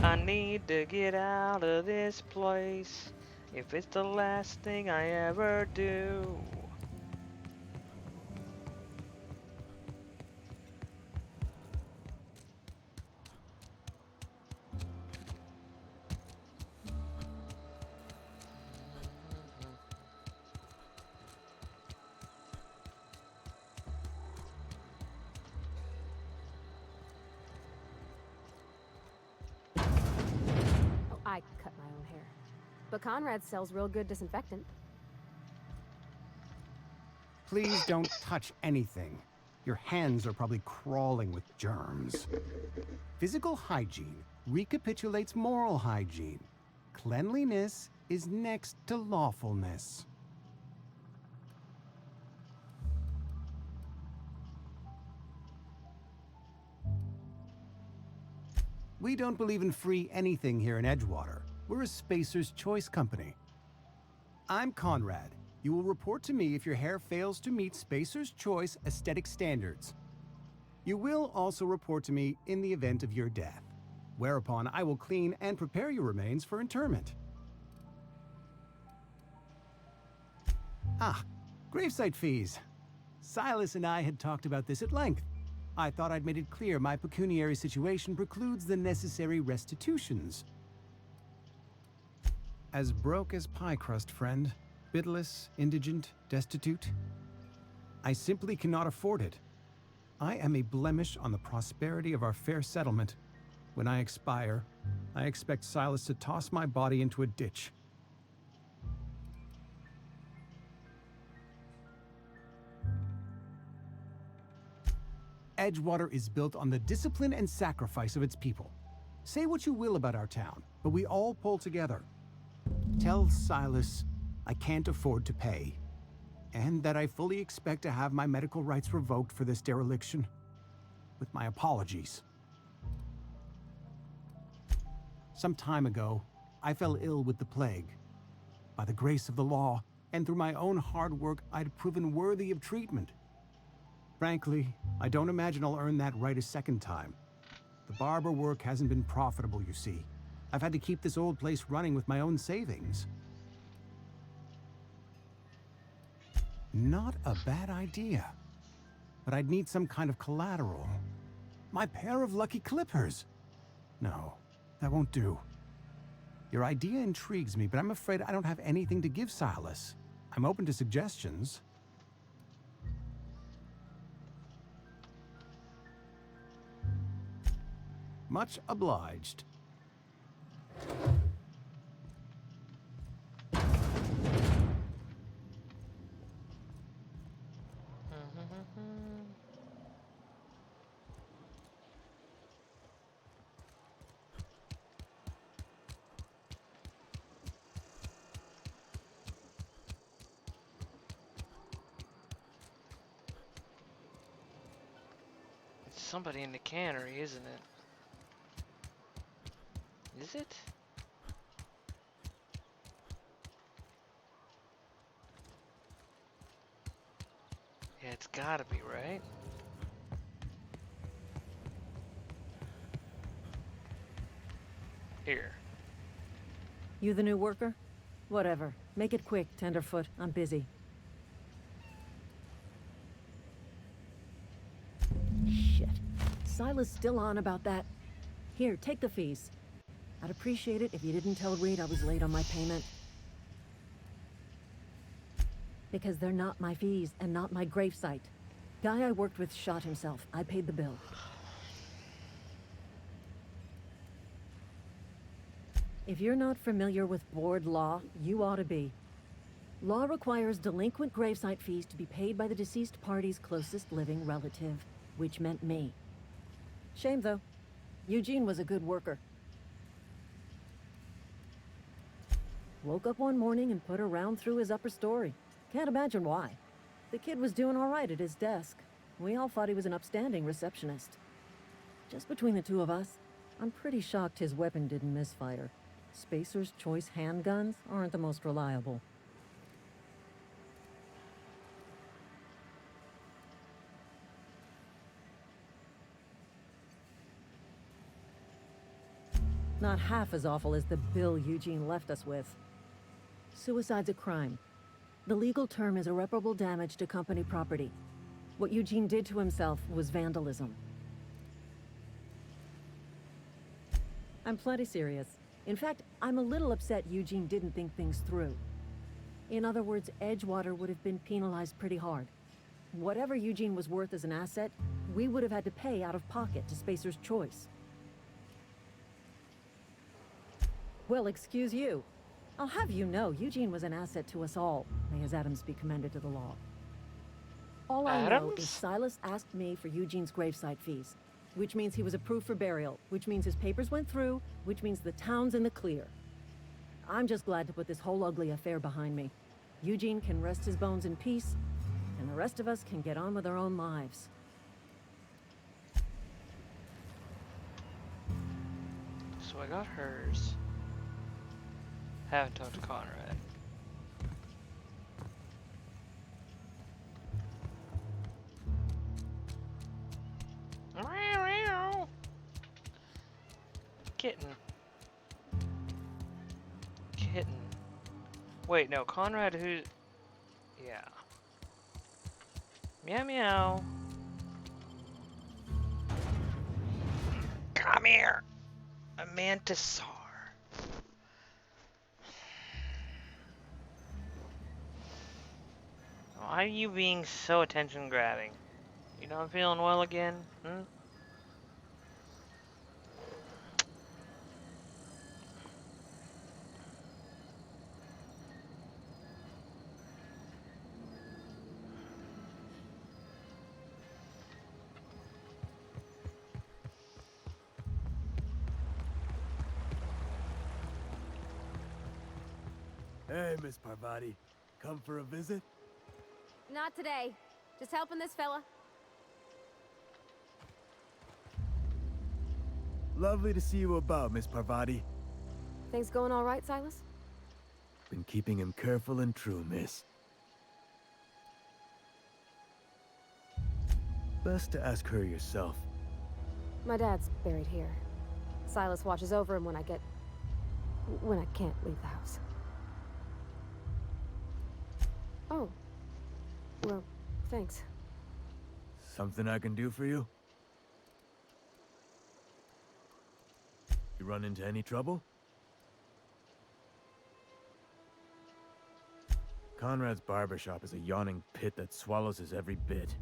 Speaker 1: I need to get out of this place. If it's the last thing I ever do.
Speaker 8: I cut my own hair. But Conrad sells real good disinfectant.
Speaker 17: Please don't touch anything. Your hands are probably crawling with germs. Physical hygiene recapitulates moral hygiene. Cleanliness is next to lawfulness. We don't believe in free anything here in Edgewater. We're a Spacer's Choice company. I'm Conrad. You will report to me if your hair fails to meet Spacer's Choice aesthetic standards. You will also report to me in the event of your death, whereupon I will clean and prepare your remains for interment. Ah, gravesite fees. Silas and I had talked about this at length. I thought I'd made it clear my pecuniary situation precludes the necessary restitutions. As broke as pie crust, friend. Bitless, indigent, destitute. I simply cannot afford it. I am a blemish on the prosperity of our fair settlement. When I expire, I expect Silas to toss my body into a ditch. Edgewater is built on the discipline and sacrifice of its people. Say what you will about our town, but we all pull together. Tell Silas I can't afford to pay, and that I fully expect to have my medical rights revoked for this dereliction. With my apologies. Some time ago, I fell ill with the plague. By the grace of the law, and through my own hard work, I'd proven worthy of treatment. Frankly, I don't imagine I'll earn that right a second time. The barber work hasn't been profitable, you see. I've had to keep this old place running with my own savings. Not a bad idea. But I'd need some kind of collateral. My pair of lucky clippers. No, that won't do. Your idea intrigues me, but I'm afraid I don't have anything to give Silas. I'm open to suggestions. Much obliged.
Speaker 1: It's somebody in the cannery, isn't it? Is it? Yeah, it's gotta be, right? Here.
Speaker 10: You the new worker? Whatever. Make it quick, Tenderfoot. I'm busy. Shit. Silas still on about that. Here, take the fees. I'd appreciate it if you didn't tell Reed I was late on my payment. Because they're not my fees and not my gravesite. Guy I worked with shot himself. I paid the bill. If you're not familiar with board law, you ought to be. Law requires delinquent gravesite fees to be paid by the deceased party's closest living relative, which meant me. Shame, though. Eugene was a good worker. Woke up one morning and put a round through his upper story. Can't imagine why. The kid was doing all right at his desk. We all thought he was an upstanding receptionist. Just between the two of us, I'm pretty shocked his weapon didn't misfire. Spacer's Choice handguns aren't the most reliable.
Speaker 18: Not half as awful as the bill Eugene left us with. Suicide's a crime. The legal term is irreparable damage to company property. What Eugene did to himself was vandalism. I'm plenty serious. In fact, I'm a little upset Eugene didn't think things through. In other words, Edgewater would have been penalized pretty hard. Whatever Eugene was worth as an asset, we would have had to pay out of pocket to Spacer's Choice. Well, excuse you. I'll have you know, Eugene was an asset to us all. May his Adams be commended to the law. All I know is Silas asked me for Eugene's gravesite fees, which means he was approved for burial, which means his papers went through, which means the town's in the clear. I'm just glad to put this whole ugly affair behind me. Eugene can rest his bones in peace, and the rest of us can get on with our own lives.
Speaker 1: So I got hers. Haven't talked to Conrad. Kitten. Kitten. Wait, no, Conrad who... Yeah. Meow meow. Come here! A mantisaur. Why are you being so attention grabbing? You not feeling well again? Hmm?
Speaker 5: Hey, Miss Parvati. Come for a visit?
Speaker 8: Not today. Just helping this fella.
Speaker 5: Lovely to see you about, Miss Parvati.
Speaker 8: Things going all right, Silas?
Speaker 5: Been keeping him careful and true, miss. Best to ask her yourself.
Speaker 8: My dad's buried here. Silas watches over him when I can't leave the house. Oh. Well, thanks.
Speaker 5: Something I can do for you? You run into any trouble? Conrad's barbershop is a yawning pit that swallows his every bit.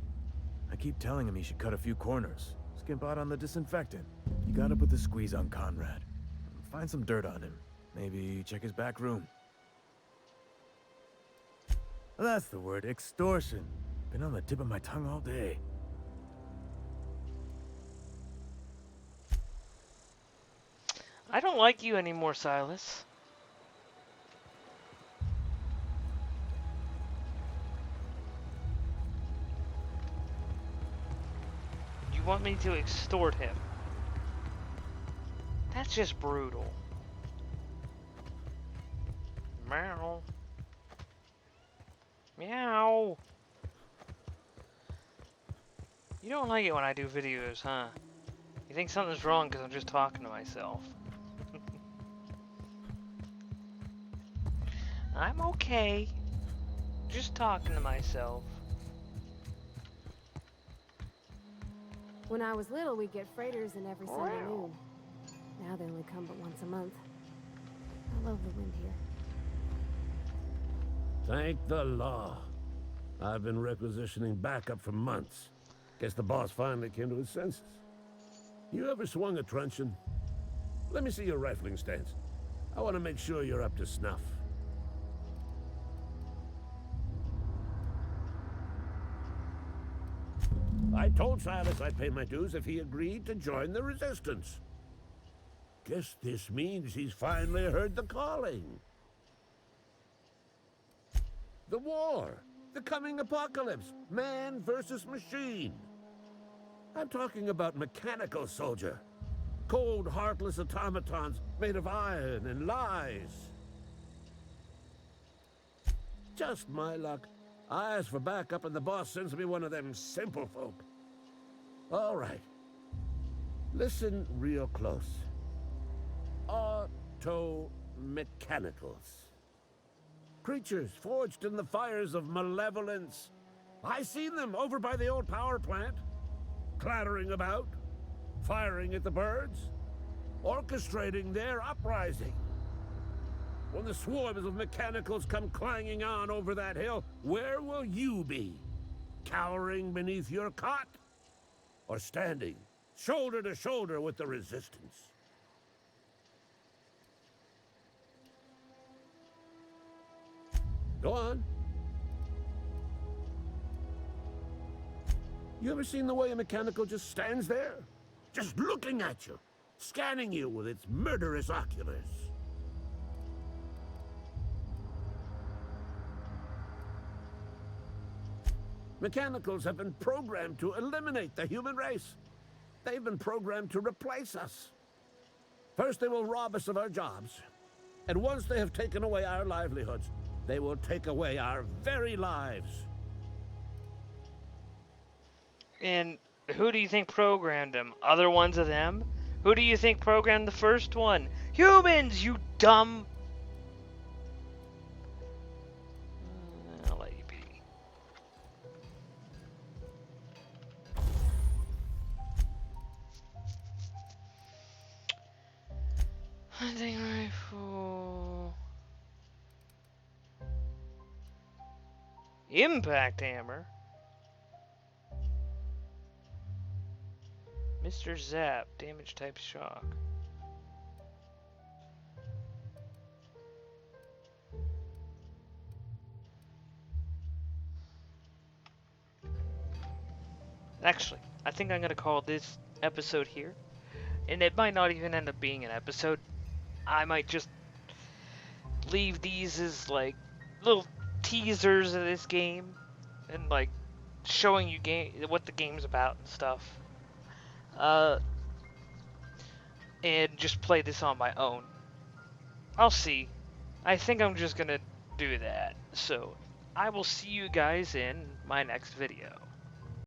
Speaker 5: I keep telling him he should cut a few corners. Skimp out on the disinfectant. You gotta put the squeeze on Conrad. Find some dirt on him. Maybe check his back room. That's the word, extortion. Been on the tip of my tongue all day.
Speaker 1: I don't like you anymore, Silas. You want me to extort him? That's just brutal. Meow. Meow. You don't like it when I do videos, huh? You think something's wrong because I'm just talking to myself. I'm okay. Just talking to myself.
Speaker 8: When I was little, we'd get freighters in every Sunday noon. Now they only come but once a month. I love the wind here.
Speaker 19: Thank the law. I've been requisitioning backup for months. Guess the boss finally came to his senses. You ever swung a truncheon? Let me see your rifling stance. I want to make sure you're up to snuff. I told Silas I'd pay my dues if he agreed to join the resistance. Guess this means he's finally heard the calling. The war, the coming apocalypse, man versus machine. I'm talking about mechanical soldier. Cold, heartless automatons made of iron and lies. Just my luck. I ask for backup and the boss sends me one of them simple folk. All right. Listen real close. Automechanicals. Creatures forged in the fires of malevolence. I seen them over by the old power plant, clattering about, firing at the birds, orchestrating their uprising. When the swarms of mechanicals come clanging on over that hill, where will you be? Cowering beneath your cot? Or standing shoulder to shoulder with the resistance? Go on. You ever seen the way a mechanical just stands there? Just looking at you, scanning you with its murderous oculars. Mechanicals have been programmed to eliminate the human race. They've been programmed to replace us. First, they will rob us of our jobs. And once they have taken away our livelihoods, they will take away our very lives.
Speaker 1: And who do you think programmed them? Other ones of them? Who do you think programmed the first one? Humans, you dumb... I'll let you be. Hunting rifle... Impact hammer? Mr. Zap, damage type shock. Actually, I think I'm gonna call this episode here. And it might not even end up being an episode. I might just leave these as like little teasers of this game and like showing you what the game's about and stuff. And just play this on my own. I'll see. I think I'm just gonna do that. So, I will see you guys in my next video.